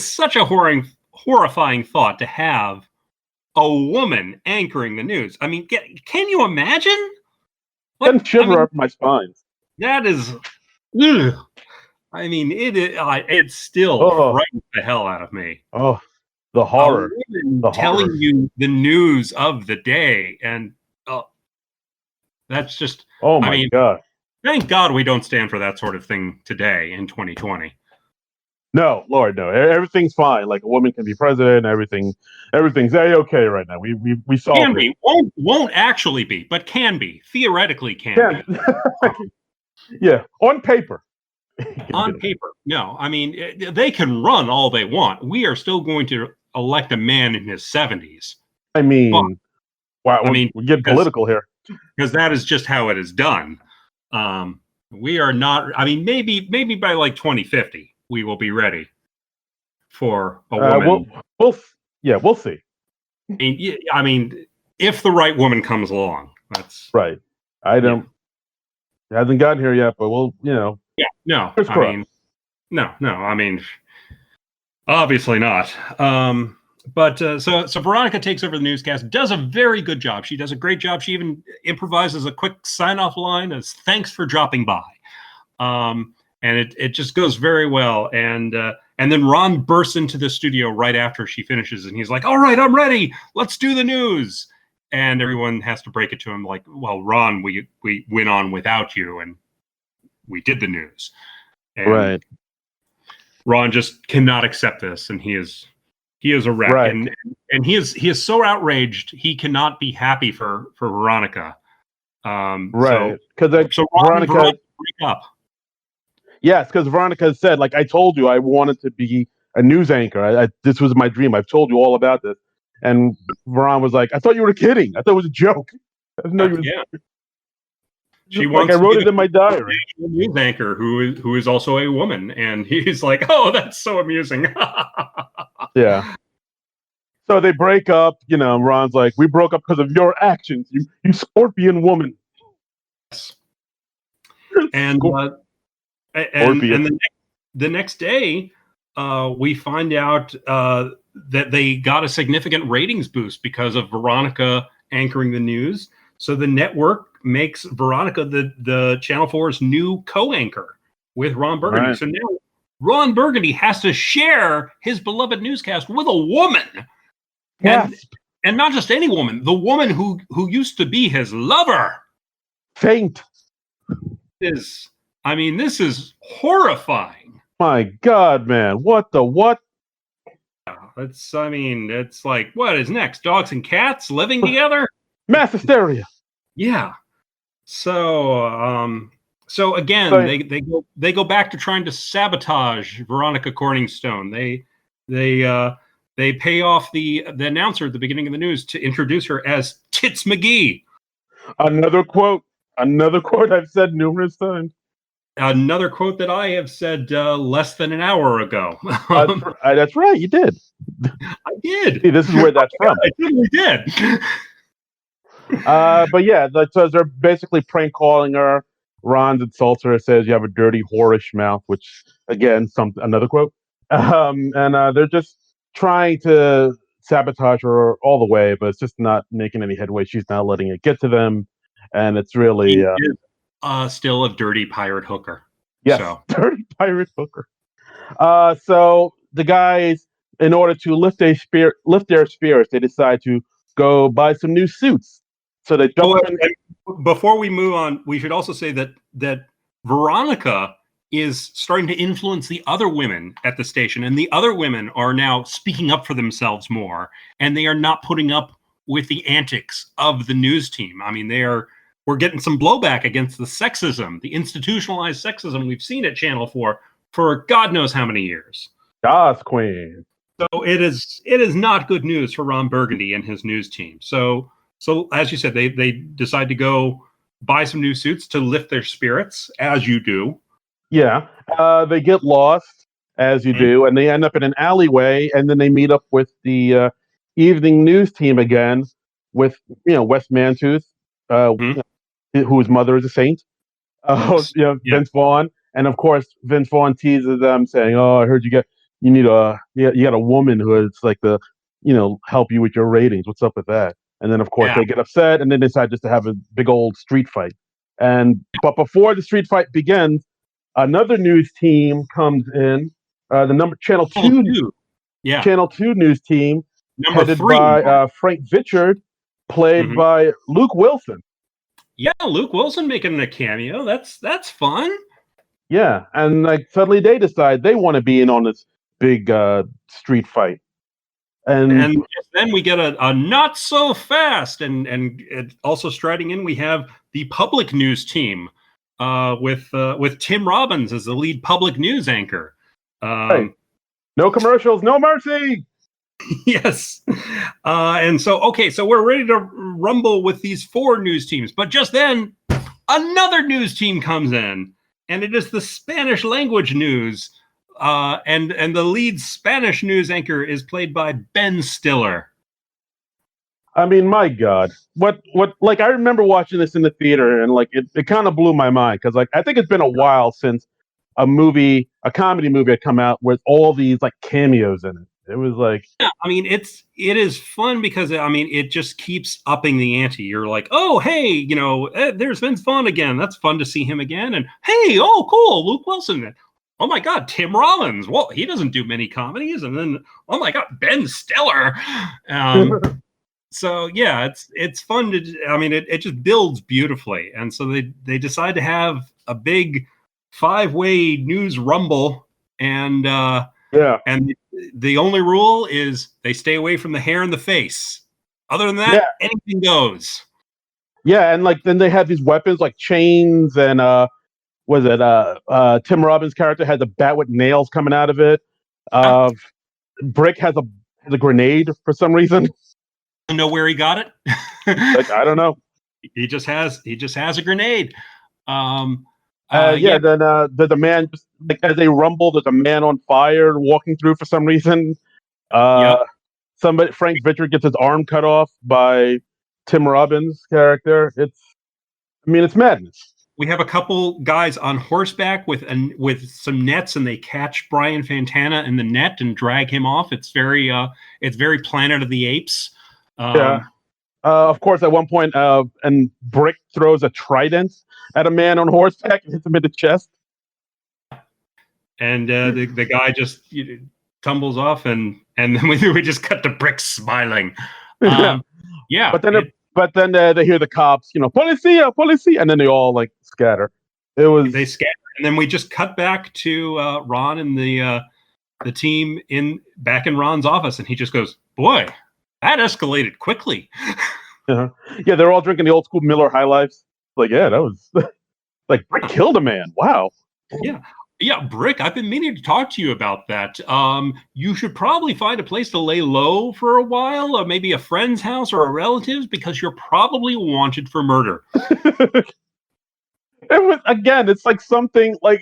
such a horrifying thought to have a woman anchoring the news. I mean, can you imagine? Doesn't shiver up my spine. That is, ugh. I mean, it still frightens the hell out of me. Oh, the horror! Telling you the news of the day, and that's just. Oh my God! Thank God we don't stand for that sort of thing today in 2020. No, Lord, no. Everything's fine. Like a woman can be president. Everything's okay right now. We solved can be. it. Won't actually be, but can be. Theoretically can be. Yeah, on paper. On paper, no. I mean, they can run all they want. We are still going to elect a man in his 70s. I mean, wow. We're getting political here because that is just how it is done. We are not. I mean, maybe by like 2050, we will be ready for a woman. We'll see. I mean, if the right woman comes along, that's right. I don't. It hasn't gotten here yet, but we'll. Yeah. No. I mean, obviously not. But so Veronica takes over the newscast, does a very good job. She does a great job. She even improvises a quick sign-off line as "Thanks for dropping by," and it just goes very well. And then Ron bursts into the studio right after she finishes, and he's like, "All right, I'm ready. Let's do the news." And everyone has to break it to him, like, "Well, Ron, we went on without you, and we did the news." And right. Ron just cannot accept this, and he is a wreck, right. and he is so outraged he cannot be happy for Veronica. Right, because so Veronica break up. Yes, because Veronica said, like, I told you I wanted to be a news anchor. This was my dream. I've told you all about this. And Veron was like, I thought you were kidding. I thought it was a joke. Yeah. She wants. I wrote it in my diary. News anchor who is also a woman, and he's like, "Oh, that's so amusing." Yeah. So they break up. Ron's like, "We broke up because of your actions, you scorpion woman." Yes. And the next day, we find out that they got a significant ratings boost because of Veronica anchoring the news. So the network makes Veronica the Channel 4's new co-anchor with Ron Burgundy. Right. So now Ron Burgundy has to share his beloved newscast with a woman. Yes. And not just any woman, the woman who used to be his lover. Faint. This is horrifying. My God, man. What? It's like, what is next? Dogs and cats living together? Mass hysteria. Yeah. So again, they go back to trying to sabotage Veronica Corningstone. They pay off the announcer at the beginning of the news to introduce her as Tits McGee. Another quote I've said numerous times. Another quote that I have said less than an hour ago. That's right, you did. I did. See, this is where that's from. I totally did. But yeah, so they're basically prank calling her. Ron insults her, says you have a dirty, whorish mouth, which again, another quote. And they're just trying to sabotage her all the way, but it's just not making any headway. She's not letting it get to them, and it's really still a dirty pirate hooker. Yes, so. Dirty pirate hooker. So the guys, in order to lift their spirits, they decide to go buy some new suits. So they jump in. Before we move on, we should also say that Veronica is starting to influence the other women at the station, and the other women are now speaking up for themselves more, and they are not putting up with the antics of the news team. I mean, we're getting some blowback against the sexism, the institutionalized sexism we've seen at Channel 4 for God knows how many years. Yas, queen. So it is not good news for Ron Burgundy and his news team. So as you said, they decide to go buy some new suits to lift their spirits, as you do. Yeah, they get lost as you do, and they end up in an alleyway, and then they meet up with the evening news team again, with Wes Mantooth, Mhm. whose mother is a saint. Yes. Yeah. Vince Vaughn, and of course Vince Vaughn teases them, saying, "Oh, I heard you need you got a woman who is like the help you with your ratings. What's up with that?" And then of course Yeah. they get upset, and then decide just to have a big old street fight. But before the street fight begins, another news team comes in, the number Channel 2. Yeah. Channel 2 news team, Number headed 3. by Frank Vichard, played Mhm. by Luke Wilson. Yeah, Luke Wilson making a cameo. That's fun. Yeah, and like suddenly they decide they want to be in on this big street fight, and And then we get a not so fast, and also striding in, we have the public news team with Tim Robbins as the lead public news anchor. hey, no commercials, no mercy. Yes. And so we're ready to rumble with these 4 news teams. But just then, another news team comes in, and it is the Spanish language news. And the lead Spanish news anchor is played by Ben Stiller. I mean, my God, what? Like, I remember watching this in the theater, and like it kind of blew my mind because like I think it's been a while since a comedy movie had come out with all these like cameos in it. It was like, Yeah, I mean, it is fun because I mean, it just keeps upping the ante. You're like, oh, hey, there's Vince Vaughn again. That's fun to see him again. And hey, oh, cool, Luke Wilson. Oh my God, Tim Robbins. Well, he doesn't do many comedies. And then, oh my God, Ben Stiller. So yeah, it's fun to. I mean, it just builds beautifully. And so they decide to have a big 5-way news rumble, and yeah, and the only rule is they stay away from the hair and the face. Other than that, yeah, anything goes. yeah, and like then they had these weapons like chains and was it Tim Robbins' character had the bat with nails coming out of it. I Uh, Brick has a grenade for some reason. don't know where he got it. Like I don't know. He just has a grenade. Um, Yeah, yeah, then the man just, like as they rumble, there's a man on fire walking through for some reason. Uh, yep. Frank Vichard gets his arm cut off by Tim Robbins' character. It's madness. We have a couple guys on horseback with some nets, and they catch Brian Fantana in the net and drag him off. It's very Planet of the Apes. Yeah. Of course, at one point, and Brick throws a trident at a man on horseback and hits him in the chest. And the guy just tumbles off, and then we just cut to Brick smiling. Yeah, but then they hear the cops, policia, policia, and then they all like scatter. They scatter, and then we just cut back to Ron and the team back in Ron's office, and he just goes, "Boy, that escalated quickly." Yeah, they're all drinking the old school Miller High Lifes. Like, yeah, that was like Brick killed a man. Wow. Yeah, Brick, I've been meaning to talk to you about that. You should probably find a place to lay low for a while, or maybe a friend's house or a relative's, because you're probably wanted for murder. It's like something like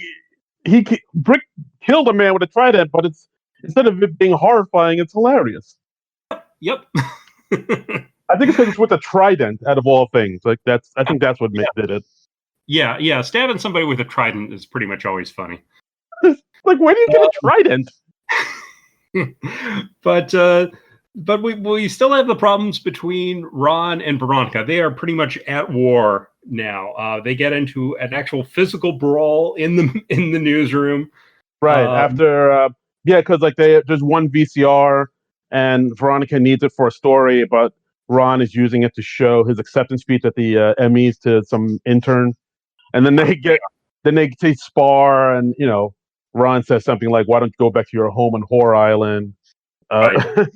Brick killed a man with a trident, but it's instead of it being horrifying, it's hilarious. Yep. I think it's because it's with a trident out of all things. Like I think that's what did it. Yeah. Stabbing somebody with a trident is pretty much always funny. Like, where do you get a trident? But we still have the problems between Ron and Veronica. They are pretty much at war now. They get into an actual physical brawl in the newsroom. Right after, because like there's one VCR and Veronica needs it for a story, but Ron is using it to show his acceptance speech at the Emmys to some intern, and then they spar, and Ron says something like, "Why don't you go back to your home on Whore Island?" Right.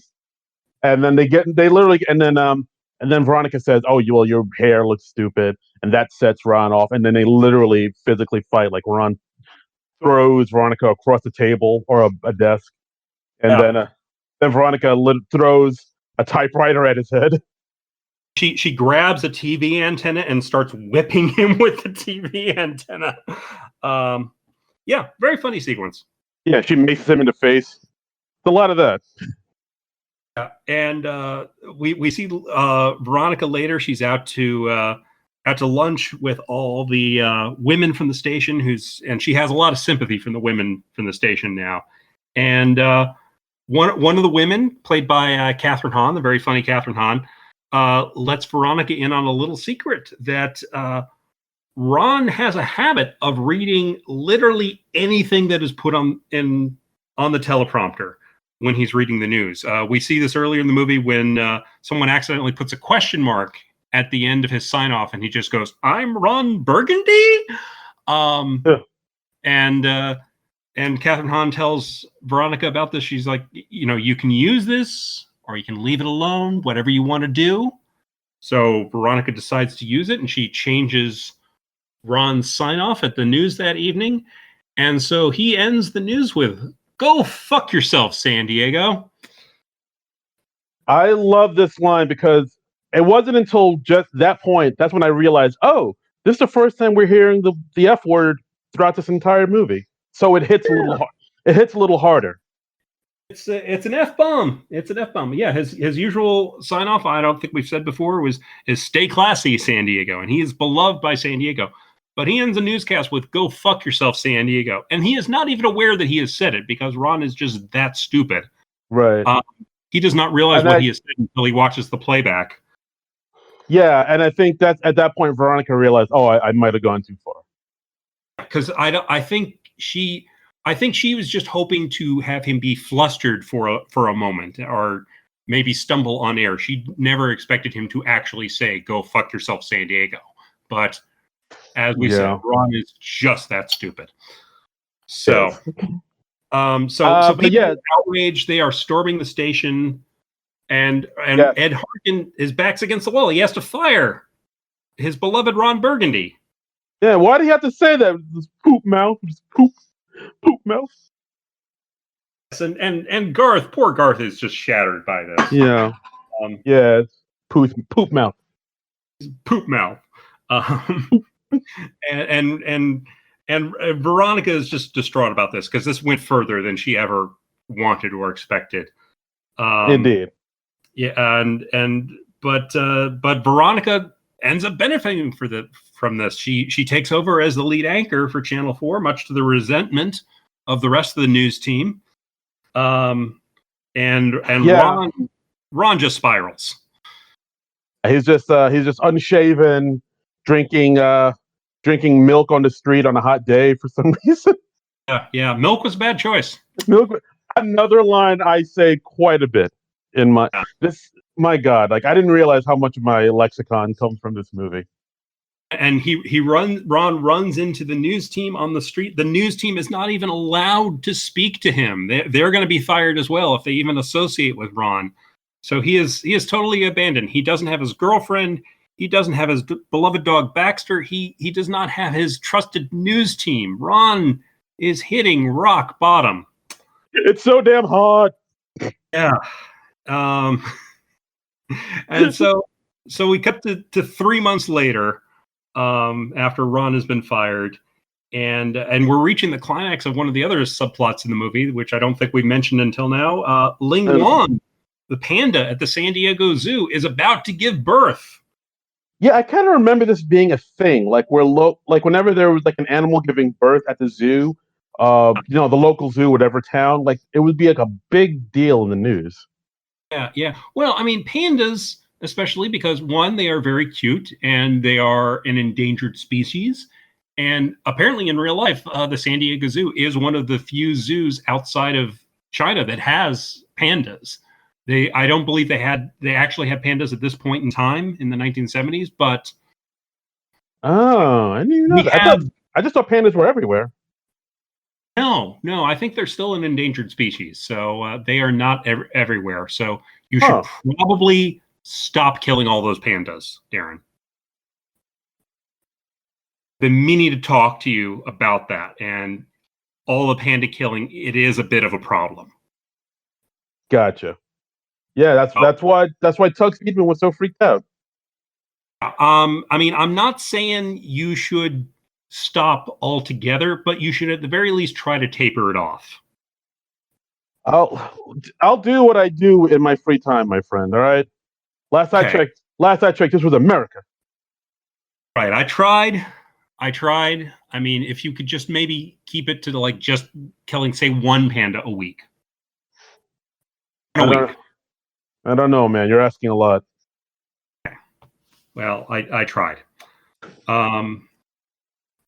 And then and then Veronica says, "Oh, your hair looks stupid," and that sets Ron off, and then they literally physically fight. Like Ron throws Veronica across the table or a desk, and Then Veronica throws a typewriter at his head. She grabs a TV antenna and starts whipping him with the TV antenna. Yeah, very funny sequence. Yeah, she maces him in the face. It's a lot of that. Yeah, and we see Veronica later. She's out to lunch with all the women from the station. And she has a lot of sympathy from the women from the station now. And one of the women, played by Catherine Hahn, the very funny Catherine Hahn, lets Veronica in on a little secret that Ron has a habit of reading literally anything that is put on the teleprompter when he's reading the news. We see this earlier in the movie when someone accidentally puts a question mark at the end of his sign off, and he just goes, "I'm Ron Burgundy." And Catherine Hahn tells Veronica about this. She's like, you can use this or you can leave it alone, whatever you want to do. So Veronica decides to use it, and she changes Ron's sign off at the news that evening. And so he ends the news with, "Go fuck yourself, San Diego." I love this line because it wasn't until just that point, that's when I realized, oh, this is the first time we're hearing the F word throughout this entire movie. So it hits a little hard. It hits a little harder. It's an F bomb. It's an F bomb. Yeah, his usual sign off, I don't think we've said before, is "Stay classy, San Diego," and he is beloved by San Diego. But he ends a newscast with "Go fuck yourself, San Diego," and he is not even aware that he has said it because Ron is just that stupid. Right. He does not realize what he has said until he watches the playback. Yeah, and I think that's at that point Veronica realized, oh, I might have gone too far. Because I think she was just hoping to have him be flustered for a moment, or maybe stumble on air. She never expected him to actually say, "Go fuck yourself, San Diego." But as we said, Ron is just that stupid. So, yes. so people are outraged. They are storming the station, and Ed Harkin, his back's against the wall. He has to fire his beloved Ron Burgundy. Yeah, why do you have to say that? This poop mouth, just poop mouth. And Garth, poor Garth, is just shattered by this. Yeah, poop mouth, poop mouth. And Veronica is just distraught about this because this went further than she ever wanted or expected. Indeed. Yeah, but Veronica ends up benefiting from this. She takes over as the lead anchor for Channel 4, much to the resentment of the rest of the news team. And Ron just spirals. He's just unshaven, drinking milk on the street on a hot day for some reason. Yeah, milk was a bad choice. Another line I say quite a bit in my God, like I didn't realize how much of my lexicon comes from this movie. And Ron runs into the news team on the street. The news team is not even allowed to speak to him. They're going to be fired as well if they even associate with Ron. So he is totally abandoned. He doesn't have his girlfriend. He doesn't have his beloved dog Baxter. He does not have his trusted news team. Ron is hitting rock bottom. It's so damn hard. Yeah. And so we cut to 3 months later, after Ron has been fired, and we're reaching the climax of one of the other subplots in the movie, which I don't think we mentioned until now. Ling Wang, the panda at the San Diego Zoo, is about to give birth. Yeah, I kind of remember this being a thing, like whenever there was like an animal giving birth at the zoo, the local zoo, whatever town, like it would be like a big deal in the news. Yeah. Well, I mean, pandas, especially because one, they are very cute and they are an endangered species. And apparently in real life, the San Diego Zoo is one of the few zoos outside of China that has pandas. I don't believe they actually had pandas at this point in time in the 1970s, but I didn't even know that. I just thought pandas were everywhere. No, I think they're still an endangered species, so they are not everywhere. So you should probably stop killing all those pandas, Darren. Been meaning to talk to you about that, and all the panda killing, it is a bit of a problem. Gotcha. Yeah, that's why Tug Speedman was so freaked out. I mean, I'm not saying you should stop altogether, but you should at the very least try to taper it off. I'll do what I do in my free time, my friend. All right. Okay. Last I checked, this was America. Right. I tried. I mean, if you could just maybe keep it to like just killing, say, one panda a week. I don't know, man. You're asking a lot. Well, I tried.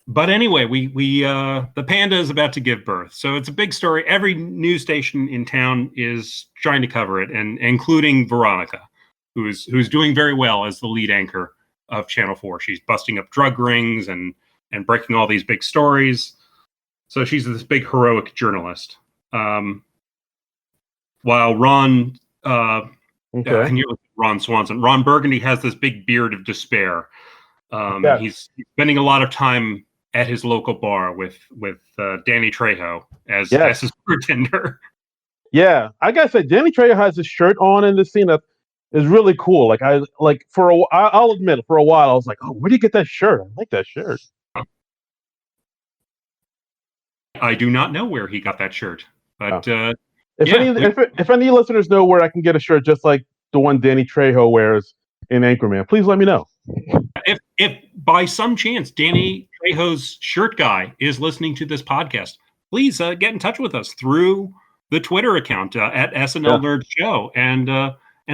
But anyway, the panda is about to give birth, so it's a big story. Every news station in town is trying to cover it, and including Veronica, who's doing very well as the lead anchor of Channel 4. She's busting up drug rings and breaking all these big stories. So she's this big heroic journalist. While Ron, I knew Ron Swanson, Ron Burgundy has this big beard of despair. Yes. He's spending a lot of time at his local bar with Danny Trejo as his bartender. Yeah, I gotta say, Danny Trejo has his shirt on in this scene that is really cool. I'll admit, for a while I was like, oh, where do you get that shirt? I like that shirt. I do not know where he got that shirt, but if any listeners know where I can get a shirt just like the one Danny Trejo wears in Anchorman, please let me know. If by some chance Danny Trejo's shirt guy is listening to this podcast, please get in touch with us through the Twitter account at SNL Nerd Show and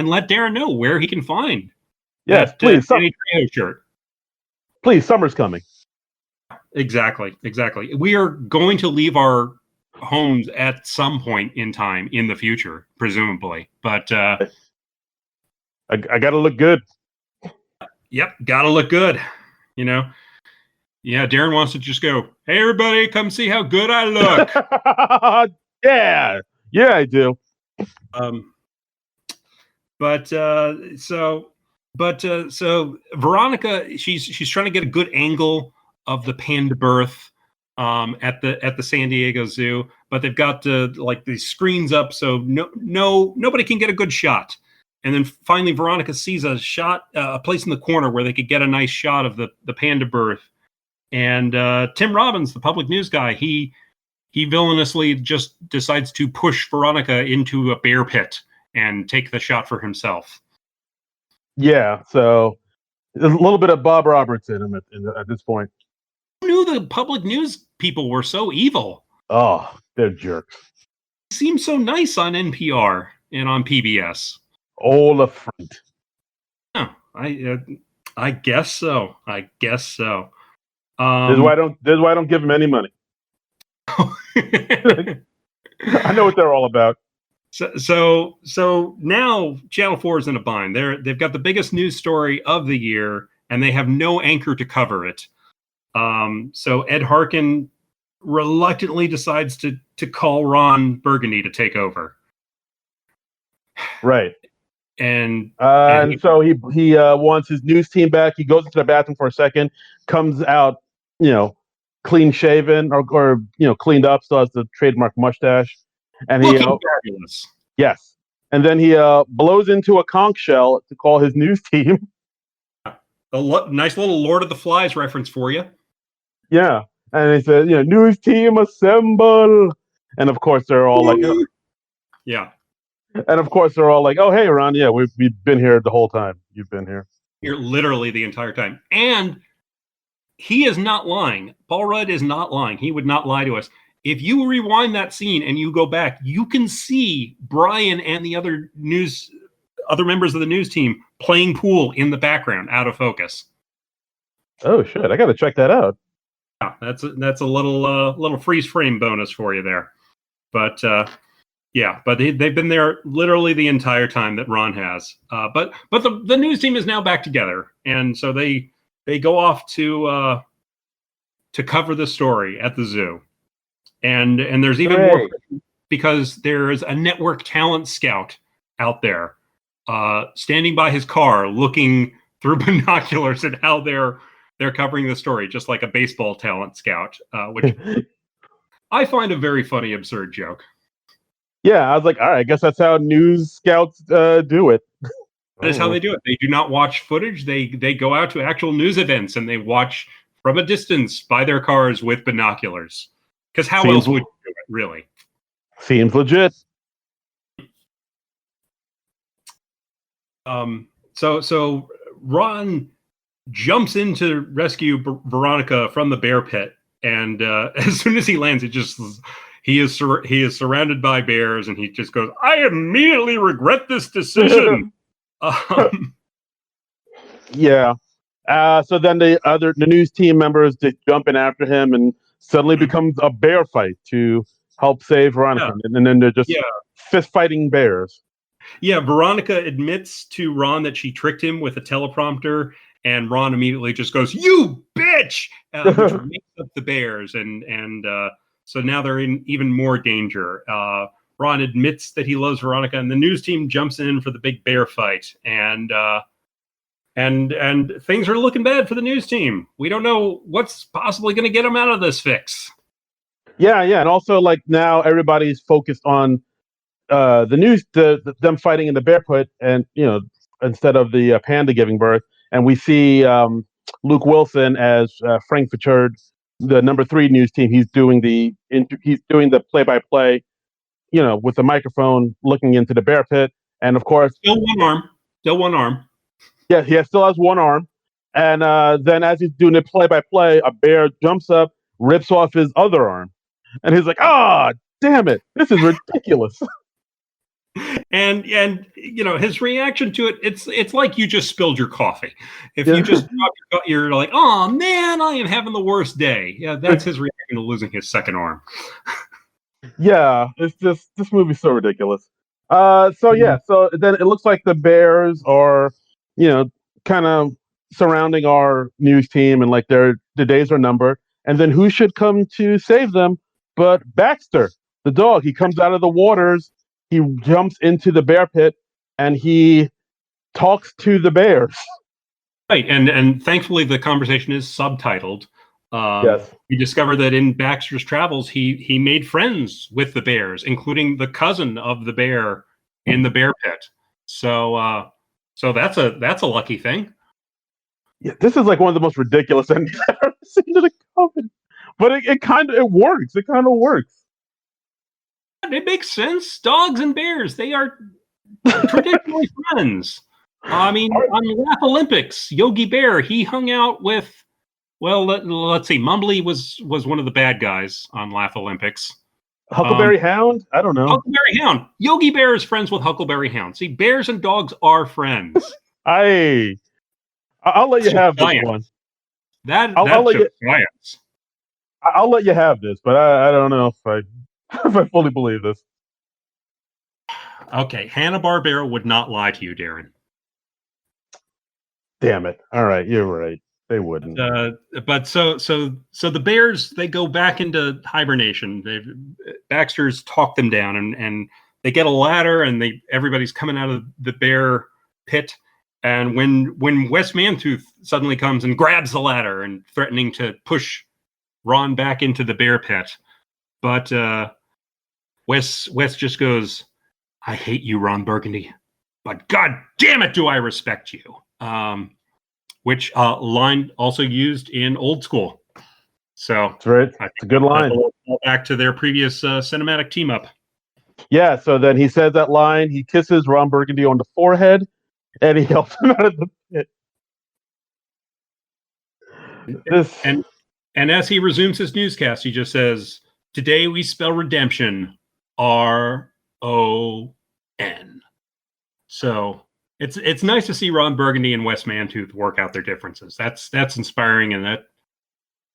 let Darren know where he can find that please, Danny Trejo shirt. Please, summer's coming. Exactly. We are going to leave our homes at some point in time in the future, presumably. But I got to look good. Yep, got to look good. You know? Yeah, Darren wants to just go, hey, everybody, come see how good I look. Yeah, I do. So Veronica, she's trying to get a good angle of the panda birth at the San Diego Zoo, but they've got like these screens up, so nobody can get a good shot. And then finally, Veronica sees a place in the corner where they could get a nice shot of the panda birth. And Tim Robbins, the public news guy, he villainously just decides to push Veronica into a bear pit and take the shot for himself. Yeah, so there's a little bit of Bob Roberts in him at this point. Who knew the public news people were so evil? Oh, they're jerks. They seem so nice on NPR and on PBS. All the front. Oh, I guess so. This is why I don't give them any money. I know what they're all about. So now Channel 4 is in a bind. They've got the biggest news story of the year, and they have no anchor to cover it. So Ed Harkin reluctantly decides to call Ron Burgundy to take over. Right. And so he wants his news team back. He goes into the bathroom for a second, comes out, clean shaven or cleaned up, still has the trademark mustache, and he fabulous. Yes, and then he blows into a conch shell to call his news team. Nice little Lord of the Flies reference for you. Yeah, and he says, news team assemble, and of course they're all like, yeah. And of course, they're all like, "Oh, hey, Ron, yeah, we've been here the whole time. You've been here. You're literally the entire time." And he is not lying. Paul Rudd is not lying. He would not lie to us. If you rewind that scene and you go back, you can see Brian and the other members of the news team playing pool in the background, out of focus. Oh shit! I got to check that out. Yeah, that's a little freeze frame bonus for you there, but. Yeah, but they've been there literally the entire time that Ron has. But the news team is now back together, and so they go off to cover the story at the zoo, and there's even more because there's a network talent scout out there, standing by his car, looking through binoculars at how they're covering the story, just like a baseball talent scout, which I find a very funny, absurd joke. Yeah, I was like, all right, I guess that's how news scouts do it. That is how Oh, they do it. They do not watch footage. They go out to actual news events and they watch from a distance by their cars with binoculars. Because how seems else would you do it, really? seems legit. So Ron jumps in to rescue Veronica from the bear pit, and as soon as he lands, he is surrounded by bears, and he just goes, "I immediately regret this decision." Um, Yeah. So then the news team members just jump in after him, and suddenly becomes a bear fight to help save yeah, Veronica, and then they're just yeah, fist fighting bears. yeah. Veronica admits to Ron that she tricked him with a teleprompter, and Ron immediately just goes, "You bitch," which wakes up the bears, and so now they're in even more danger. Ron admits that he loves Veronica, and the news team jumps in for the big bear fight, and things are looking bad for the news team. We don't know what's possibly going to get them out of this fix. Yeah, yeah, and also like now everybody's focused on the news, them fighting in the bear pit, and instead of the panda giving birth, and we see Luke Wilson as Frank Fichard, the number 3 news team. He's doing the play by play, with the microphone looking into the bear pit, and of course, Still one arm. Still one arm. yeah, still has one arm, and then as he's doing the play by play, a bear jumps up, rips off his other arm, and he's like, "Ah, damn it, this is ridiculous." And his reaction to it's like you just spilled your coffee. If Yeah. you just drop you're like, oh man, I am having the worst day. Yeah, that's his reaction to losing his second arm. Yeah, it's just this movie's so ridiculous. So yeah, so then it looks like the Bears are, you know, kind of surrounding our news team, and like the days are numbered. And then who should come to save them but Baxter, the dog? He comes out of the waters, he jumps into the bear pit, and he talks to the bears. Right, and thankfully the conversation is subtitled. Yes. We discover that in Baxter's travels, he made friends with the bears, including the cousin of the bear in the bear pit. So that's a lucky thing. Yeah, this is like one of the most ridiculous endings I've ever seen in a comedy. But it works. It kind of works. It makes sense. Dogs and bears, they are traditionally friends. I mean, on Laugh Olympics, Yogi Bear, he hung out with, well, let's see, Mumbly was one of the bad guys on Laugh Olympics. Huckleberry Hound? I don't know. Huckleberry Hound. Yogi Bear is friends with Huckleberry Hound. See, bears and dogs are friends. I'll let you have this Science. one. That's let just you. science. I'll let you have this, but I don't know if I if I fully believe this. Okay, Hanna-Barbera would not lie to you, Darren. Damn it! All right, you're right. They wouldn't. But so the bears, they go back into hibernation. Baxter's talked them down, and they get a ladder, and everybody's coming out of the bear pit. And when Wes Mantooth suddenly comes and grabs the ladder and threatening to push Ron back into the bear pit, but Wes just goes, "I hate you, Ron Burgundy, but God damn it, do I respect you." Which line also used in Old School. So that's right. It's a good line. Back to their previous cinematic team up. Yeah. So then he says that line. He kisses Ron Burgundy on the forehead, and he helps him out of the pit. And as he resumes his newscast, he just says, "Today we spell redemption, RON." So it's nice to see Ron Burgundy and Wes Mantooth work out their differences. That's inspiring, and that,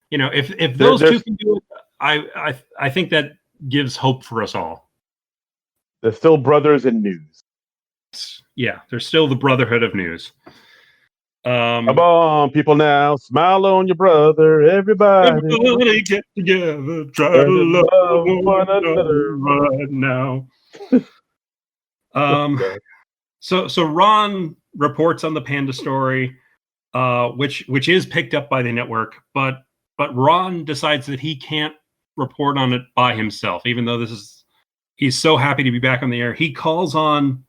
if those two can do it, I think that gives hope for us all. They're still brothers in news. Yeah, they're still the brotherhood of news. Come on, people now, smile on your brother, everybody get together, try to love one another right now. So Ron reports on the panda story, which is picked up by the network, but Ron decides that he can't report on it by himself, even though this is He's so happy to be back on the air. He calls on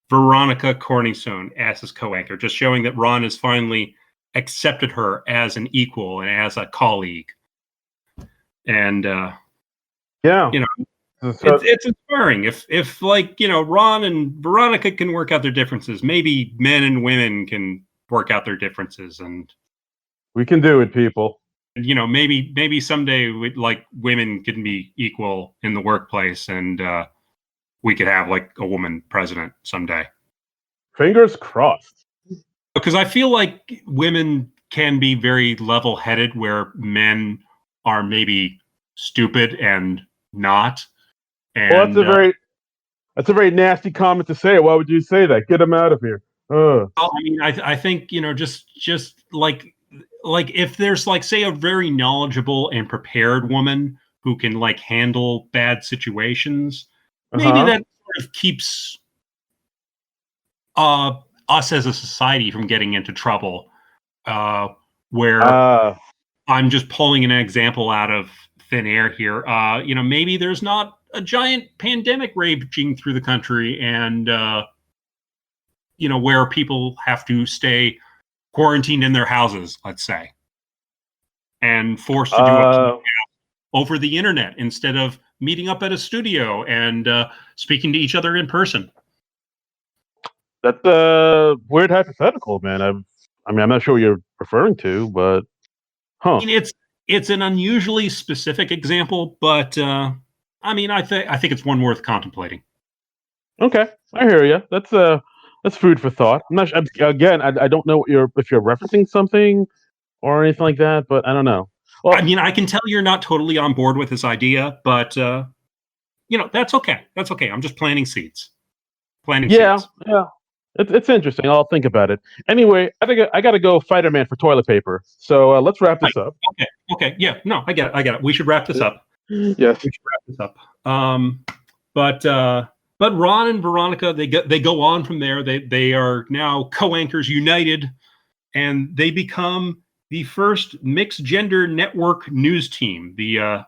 Veronica Corningstone as his co-anchor, just showing that Ron has finally accepted her as an equal and as a colleague. And Yeah, you know, it's inspiring. If like, you know, Ron and Veronica can work out their differences, maybe men and women can work out their differences, and we can do it, people. you know, maybe someday like women can be equal in the workplace, and we could have like a woman president someday. Fingers crossed. Because I feel like women can be very level-headed, where men are maybe stupid and not. And Well, that's a very nasty comment to say. Why would you say that? Get him out of here. well, I mean, I think, you know, just like if there's like, say, a very knowledgeable and prepared woman who can like handle bad situations, maybe that sort of keeps us as a society from getting into trouble. Where I'm just pulling an example out of thin air here. You know, maybe there's not a giant pandemic raging through the country, and you know, where people have to stay quarantined in their houses, let's say, and forced to do it over the internet instead of meeting up at a studio and speaking to each other in person. That's a weird hypothetical, man. I mean, I'm not sure what you're referring to, but I mean, it's an unusually specific example, but I mean, I think it's one worth contemplating. Okay, I hear you. That's food for thought. I'm not again. I don't know if you're referencing something or anything like that, but I don't know. Well, I mean, I can tell you're not totally on board with this idea, but you know, that's okay. That's okay. I'm just planting seeds. Seeds. Yeah. It's interesting. I'll think about it. Anyway, I gotta go Fighter Man for toilet paper. So let's wrap this up. Okay. Yeah. No, I get it. We should wrap this up. Yes. We should wrap this up. But Ron and Veronica, they go on from there. They are now co-anchors united, and they become the first mixed gender network news team. The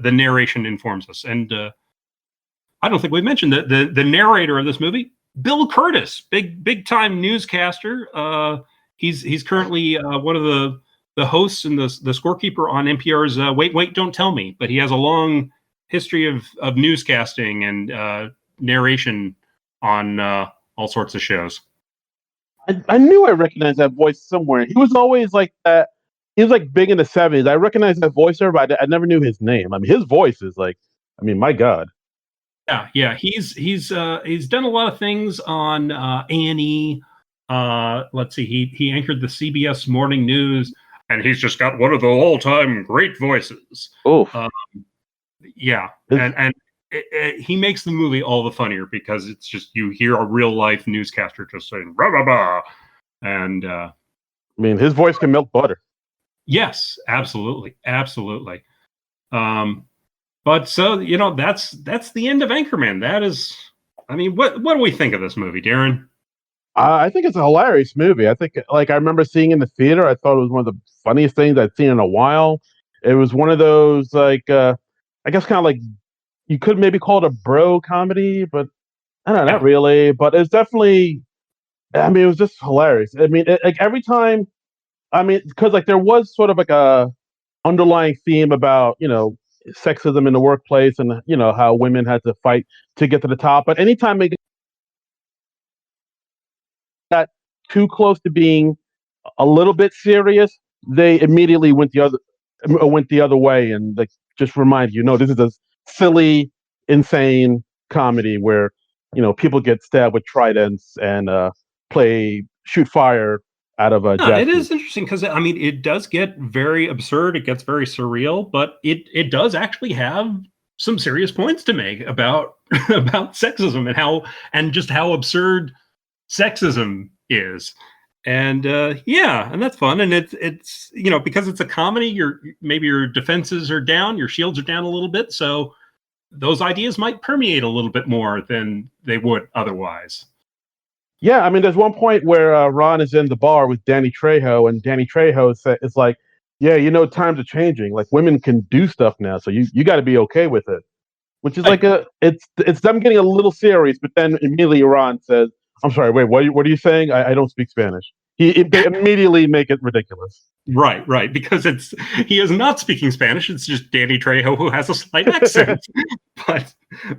narration informs us, and I don't think we've mentioned the narrator of this movie, Bill Curtis, big time newscaster. He's currently one of the hosts and the scorekeeper on NPR's Wait, Don't Tell Me. But he has a long history of newscasting and narration on all sorts of shows. I knew I recognized that voice somewhere. He was always like that. He was like big in the '70s. I recognized that voice, but I never knew his name. I mean, his voice is like, I mean, my God. Yeah. He's done a lot of things on A&E. Let's see, he anchored the CBS Morning News, and he's just got one of the all-time great voices. Oh, yeah, and he makes the movie all the funnier because it's just, you hear a real life newscaster just saying rah rah rah, and I mean, his voice can melt butter. Yes, absolutely. But so, you know, that's the end of Anchorman. That is, I mean, what do we think of this movie, Darren? I think it's a hilarious movie. I think, like, I remember seeing it in the theater. I thought it was one of the funniest things I'd seen in a while. It was one of those, like, I guess kind of like, you could maybe call it a bro comedy, but I don't know, not really. But it's definitely, I mean, it was just hilarious. I mean, like every time, I mean, because like there was sort of like a underlying theme about, you know, sexism in the workplace and, you know, how women had to fight to get to the top. But anytime they got too close to being a little bit serious, they immediately went the other way, and like just remind you, no, this is a silly, insane comedy where, you know, people get stabbed with tridents and shoot fire out of a. It is interesting because, I mean, it does get very absurd. It gets very surreal, but it does actually have some serious points to make about about sexism and just how absurd sexism is. And and that's fun. And it's you know, because it's a comedy, maybe your defenses are down, your shields are down a little bit, so those ideas might permeate a little bit more than they would otherwise. Yeah, I mean, there's one point where Ron is in the bar with Danny Trejo, and Danny Trejo is like, "Yeah, you know, times are changing. Like, women can do stuff now, so you got to be okay with it." which is Right. like it's them getting a little serious, but then immediately Iran says, "I'm sorry, wait, what are you saying? I don't speak Spanish." They immediately make it ridiculous. Right, because he is not speaking Spanish. It's just Danny Trejo who has a slight accent,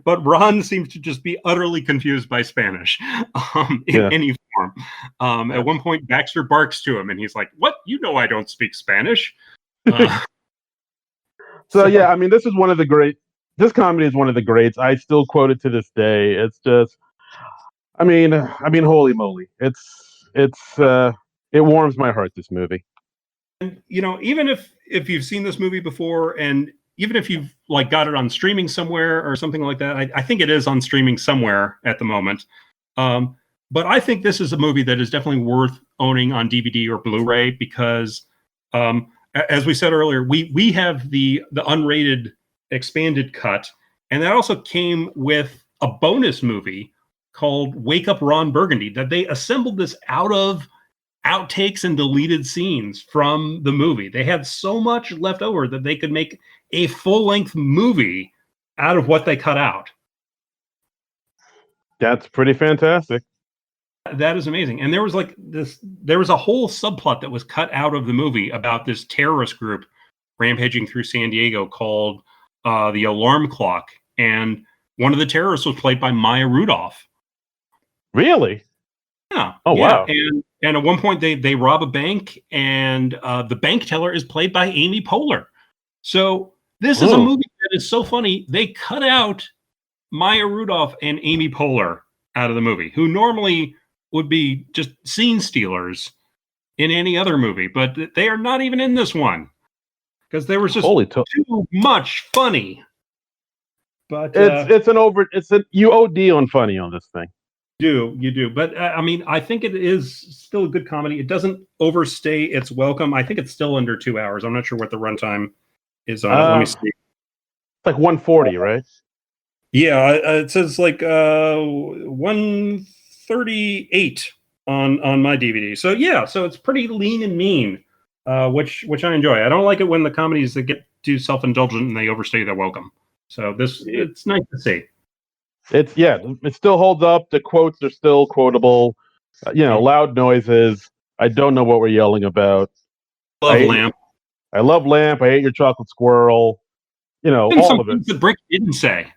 but Ron seems to just be utterly confused by Spanish in Yeah. any form. Yeah. At one point, Baxter barks to him, and he's like, "What? You know I don't speak Spanish." Uh, So so yeah, I mean, this is one of the great. This comedy is one of the greats. I still quote it to this day. It's just, holy moly! It warms my heart. This movie. even if you've seen this movie before, and even if you've like got it on streaming somewhere or something like that, I think it is on streaming somewhere at the moment. But I think this is a movie that is definitely worth owning on DVD or Blu-ray because, as we said earlier, we have the unrated expanded cut, and that also came with a bonus movie called Wake Up Ron Burgundy that they assembled this out of outtakes and deleted scenes from the movie. They had so much left over that they could make a full-length movie out of what they cut out. That's pretty fantastic. That is amazing. And there was a whole subplot that was cut out of the movie about this terrorist group rampaging through San Diego called the Alarm Clock. And one of the terrorists was played by Maya Rudolph. Really? Yeah. Oh, yeah. wow. And at one point they rob a bank, and the bank teller is played by Amy Poehler. So this is a movie that is so funny. They cut out Maya Rudolph and Amy Poehler out of the movie, who normally would be just scene stealers in any other movie, but they are not even in this one because there was just too much funny. But you OD on funny on this thing. You do. But I think it is still a good comedy. It doesn't overstay its welcome. I think it's still under 2 hours. I'm not sure what the runtime is on it. Let me see. It's like 140, right? Yeah, it says like 138 on my DVD. So yeah, so it's pretty lean and mean, which I enjoy. I don't like it when the comedies that get too self-indulgent and they overstay their welcome. So it's nice to see. It still holds up. The quotes are still quotable. Loud noises. I don't know what we're yelling about. Lamp. I love Lamp. I hate your chocolate squirrel. All of it. The Brick didn't say.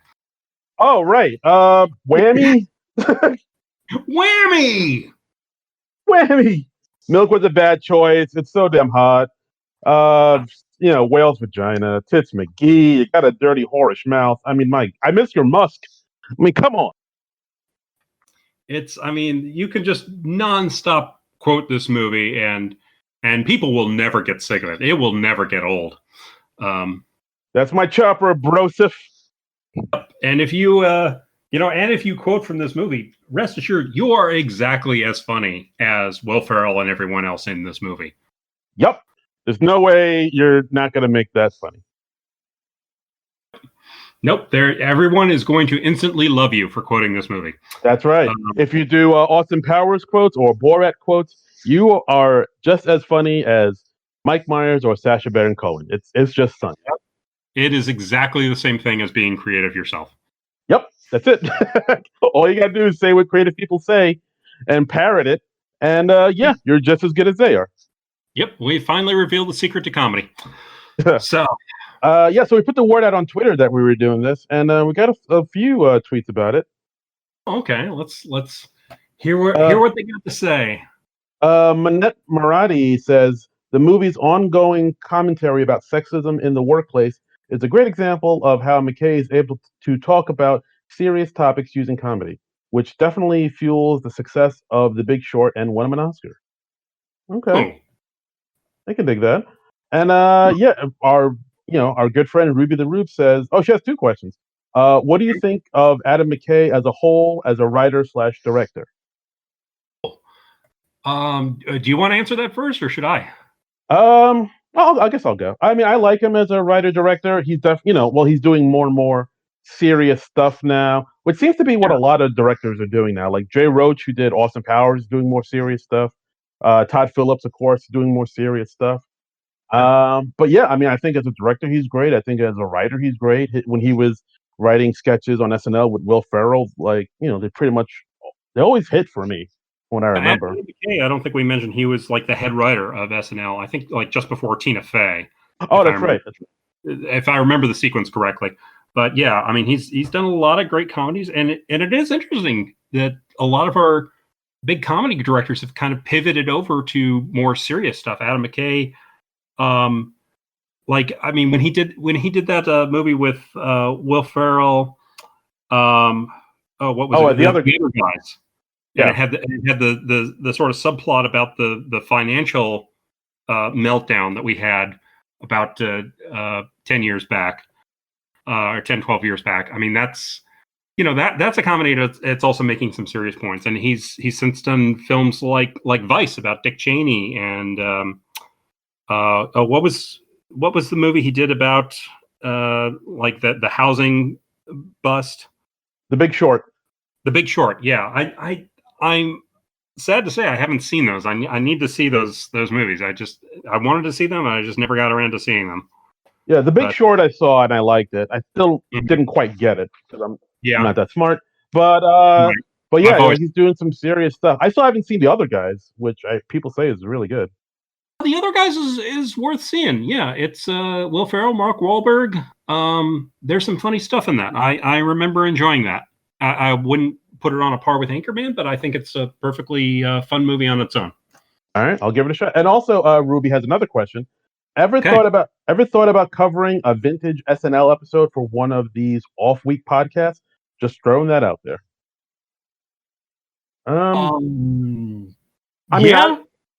Oh, right. Whammy. Whammy. Whammy. Milk was a bad choice. It's so damn hot. Whale's vagina. Tits McGee. You got a dirty, whorish mouth. I mean, Mike, I miss your musk. I mean, come on. You can just nonstop quote this movie, and people will never get sick of it. It will never get old. That's my chopper, brosif. And if you, if you quote from this movie, rest assured you are exactly as funny as Will Ferrell and everyone else in this movie. Yep. There's no way you're not going to make that funny. Nope. Everyone is going to instantly love you for quoting this movie. That's right. If you do Austin Powers quotes or Borat quotes, you are just as funny as Mike Myers or Sacha Baron Cohen. It's just fun. It is exactly the same thing as being creative yourself. Yep. That's it. All you got to do is say what creative people say and parrot it. And you're just as good as they are. Yep. We finally revealed the secret to comedy. So... so we put the word out on Twitter that we were doing this, and we got a few tweets about it. Okay, let's hear what they got to say. Manette Marathi says the movie's ongoing commentary about sexism in the workplace is a great example of how McKay is able to talk about serious topics using comedy, which definitely fuels the success of The Big Short and won him an Oscar. Okay, I can dig that. And our good friend Ruby the Rube says, she has two questions. What do you think of Adam McKay as a whole, as a writer/director? Do you want to answer that first, or should I? I guess I'll go. I mean, I like him as a writer-director. He's he's doing more and more serious stuff now, which seems to be what a lot of directors are doing now. Like Jay Roach, who did Austin Powers, is doing more serious stuff. Todd Phillips, of course, is doing more serious stuff. But yeah, I mean, I think as a director, he's great. I think as a writer, he's great. When he was writing sketches on SNL with Will Ferrell, like, they always hit for me when I remember. Adam McKay, I don't think we mentioned he was like the head writer of SNL. I think like just before Tina Fey. Oh, that's right. If I remember the sequence correctly. But yeah, I mean, he's done a lot of great comedies, and it is interesting that a lot of our big comedy directors have kind of pivoted over to more serious stuff. Adam McKay, like, I mean, when he did that movie with Will Ferrell, what was it? The other guys. Yeah, and it had the sort of subplot about the financial meltdown that we had about 10 years back, or 10, 12 years back. I mean, that's a comedy that's also making some serious points. And he's since done films like Vice about Dick Cheney, and what was the movie he did about like the housing bust? The Big Short. The Big Short. Yeah, I'm sad to say I haven't seen those. I need to see those movies. I wanted to see them, and I just never got around to seeing them. Yeah, The Big Short I saw and I liked it. I still didn't quite get it because I'm not that smart. But yeah, he's doing some serious stuff. I still haven't seen The Other Guys, which people say is really good. The Other Guys is worth seeing. Yeah, it's Will Ferrell, Mark Wahlberg. There's some funny stuff in that. I remember enjoying that. I wouldn't put it on a par with Anchorman, but I think it's a perfectly fun movie on its own. All right, I'll give it a shot. And also, Ruby has another question. Ever thought about covering a vintage SNL episode for one of these off-week podcasts? Just throwing that out there. I mean,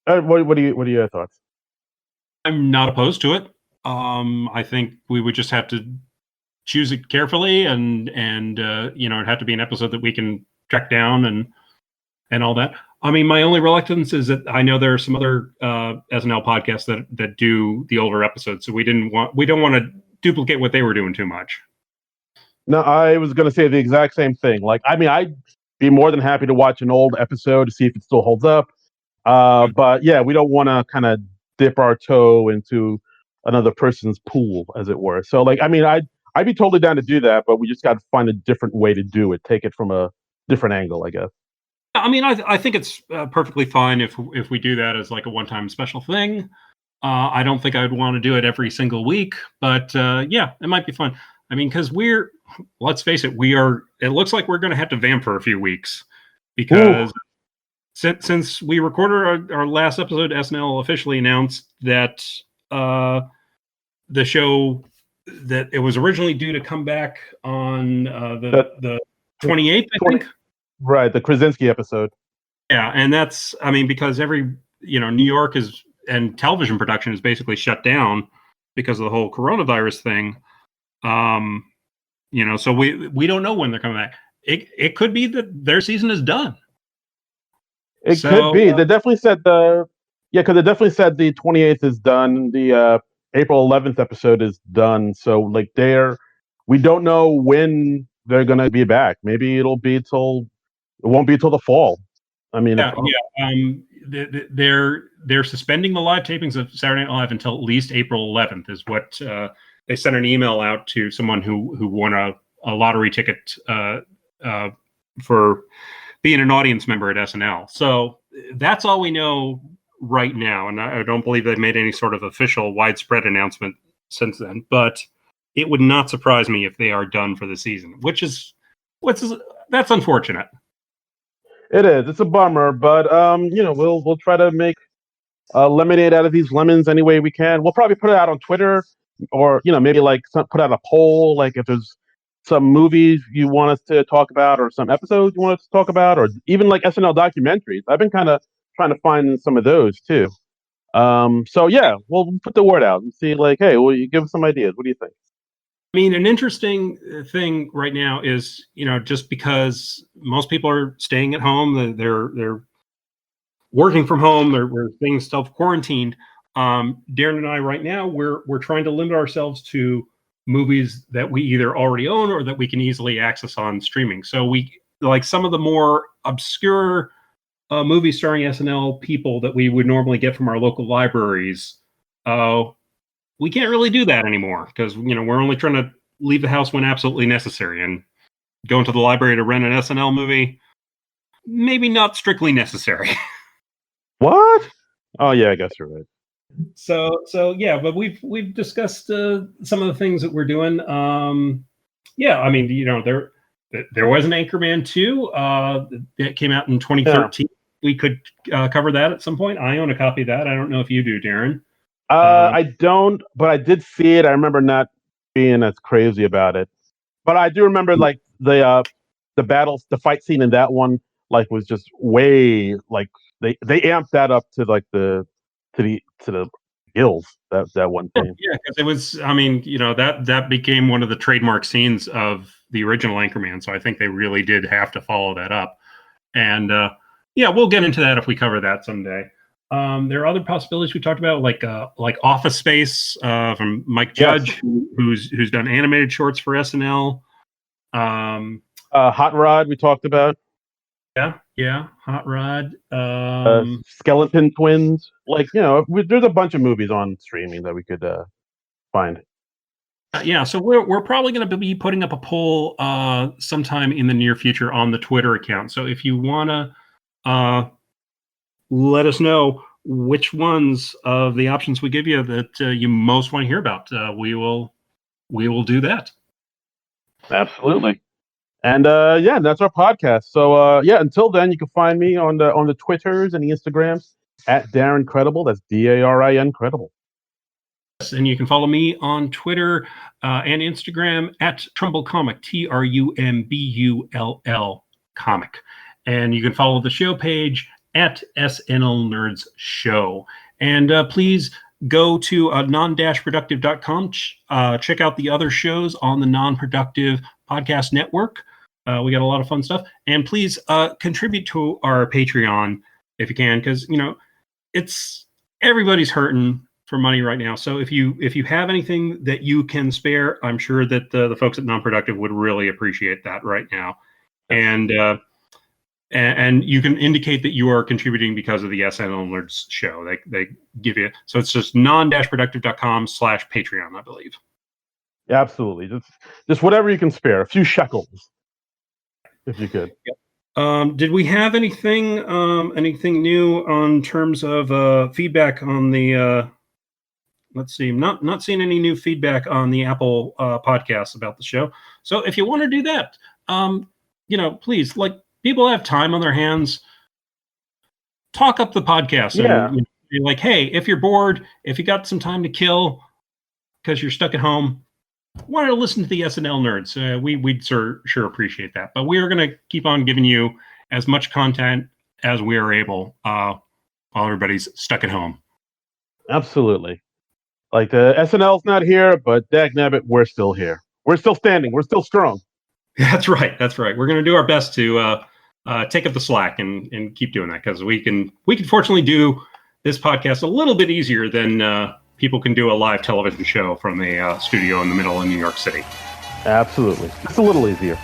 what are your thoughts? I'm not opposed to it. I think we would just have to choose it carefully, and it'd have to be an episode that we can track down and all that. I mean, my only reluctance is that I know there are some other SNL podcasts that do the older episodes, so we don't want to duplicate what they were doing too much. No, I was going to say the exact same thing. Like, I mean, I'd be more than happy to watch an old episode to see if it still holds up. But yeah, we don't want to kind of dip our toe into another person's pool, as it were. So, like, I mean, I'd be totally down to do that, but we just got to find a different way to do it. Take it from a different angle, I guess. I mean, I think it's perfectly fine if we do that as like a one-time special thing. I don't think I'd want to do it every single week, but yeah, it might be fun. I mean, because let's face it, it looks like we're going to have to vamp for a few weeks, because since we recorded our last episode, SNL officially announced that the show that it was originally due to come back on the 28th, I think. Right, the Krasinski episode. Yeah, and that's, I mean, because New York and television production is basically shut down because of the whole coronavirus thing. So we don't know when they're coming back. It could be that their season is done. It could be. They definitely said because they definitely said the 28th is done. The April 11th episode is done. So like we don't know when they're gonna be back. Maybe it won't be till the fall. I mean, they're suspending the live tapings of Saturday Night Live until at least April 11th is what they sent an email out to someone who won a lottery ticket for being an audience member at SNL. So that's all we know right now, and I don't believe they've made any sort of official widespread announcement since then. But it would not surprise me if they are done for the season, that's unfortunate. It is. It's a bummer, but we'll try to make lemonade out of these lemons any way we can. We'll probably put it out on Twitter, or maybe put out a poll, like if there's some movies you want us to talk about, or some episodes you want us to talk about, or even like SNL documentaries. I've been kind of trying to find some of those too. So yeah, we'll put the word out and see, like, hey, will you give us some ideas? What do you think? I mean, an interesting thing right now is, just because most people are staying at home, they're working from home, they're staying self-quarantined. Darren and I right now, we're trying to limit ourselves to movies that we either already own or that we can easily access on streaming. So we like some of the more obscure movies starring SNL people that we would normally get from our local libraries. We can't really do that anymore because we're only trying to leave the house when absolutely necessary. And going to the library to rent an SNL movie, maybe not strictly necessary. What? Oh yeah, I guess you're right. So yeah, but we've discussed some of the things that we're doing. Yeah, I mean, there was an Anchorman 2 that came out in 2013. Yeah. We could cover that at some point. I own a copy of that. I don't know if you do, Darren. I don't, but I did see it. I remember not being as crazy about it, but I do remember like the battles, the fight scene in that one, like was just way like they amped that up to like to the gills, that one thing. Yeah, because it was. I mean, that became one of the trademark scenes of the original Anchorman. So I think they really did have to follow that up. And yeah, we'll get into that if we cover that someday. There are other possibilities we talked about, like Office Space from Mike Judge, yes, who's done animated shorts for SNL. Hot Rod we talked about. Yeah, Hot Rod. Skeleton Twins. Like, there's a bunch of movies on streaming that we could find. Yeah, so we're probably going to be putting up a poll sometime in the near future on the Twitter account. So if you want to let us know which ones of the options we give you that you most want to hear about, we will do that. Absolutely. And yeah, that's our podcast. So yeah, until then, you can find me on the Twitters and the Instagrams at Darren Credible. That's DARIN Credible. Yes, and you can follow me on Twitter and Instagram at Trumbull Comic, TRUMBULL Comic. And you can follow the show page at SNL Nerds Show. And please go to Non-Productive.com. Check out the other shows on the Non-Productive Podcast Network. We got a lot of fun stuff. And please contribute to our Patreon if you can, because it's everybody's hurting for money right now. So if you have anything that you can spare, I'm sure that the folks at Non-Productive would really appreciate that right now. And you can indicate that you are contributing because of the SNL Nerds Show. They give you, so it's just non-productive.com/Patreon, I believe. Yeah, absolutely. Just whatever you can spare, a few shekels, if you could. Yep. Did we have anything new on terms of feedback on the? Let's see. Not seeing any new feedback on the Apple podcast about the show. So if you want to do that, please, like, people have time on their hands. Talk up the podcast. Yeah. And be like, hey, if you're bored, if you got some time to kill because you're stuck at home, why don't you listen to the SNL Nerds? We'd sure appreciate that. But we're going to keep on giving you as much content as we are able while everybody's stuck at home. Absolutely. Like, the SNL's not here, but dagnabbit, we're still here. We're still standing. We're still strong. That's right. We're going to do our best to take up the slack and keep doing that, because we can fortunately do this podcast a little bit easier than people can do a live television show from a studio in the middle of New York City. Absolutely. It's a little easier.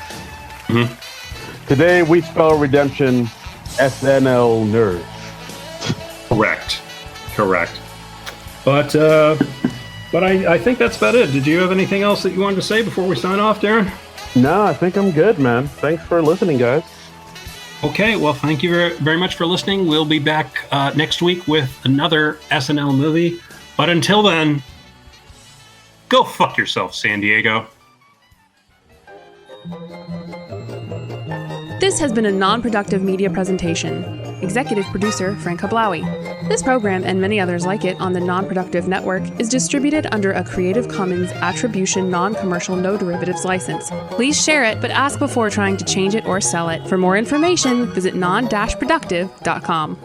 Mm-hmm. Today we spell redemption SNL Nerds. Correct. But I think that's about it. Did you have anything else that you wanted to say before we sign off, Darren? No, I think I'm good, man. Thanks for listening, guys. Okay, well, thank you very, very much for listening. We'll be back next week with another SNL movie. But until then, go fuck yourself, San Diego. This has been a non-productive media presentation. Executive producer, Frank Hablawi. This program and many others like it on the Non-Productive Network is distributed under a Creative Commons Attribution Non-Commercial No Derivatives license. Please share it, but ask before trying to change it or sell it. For more information, visit non-productive.com.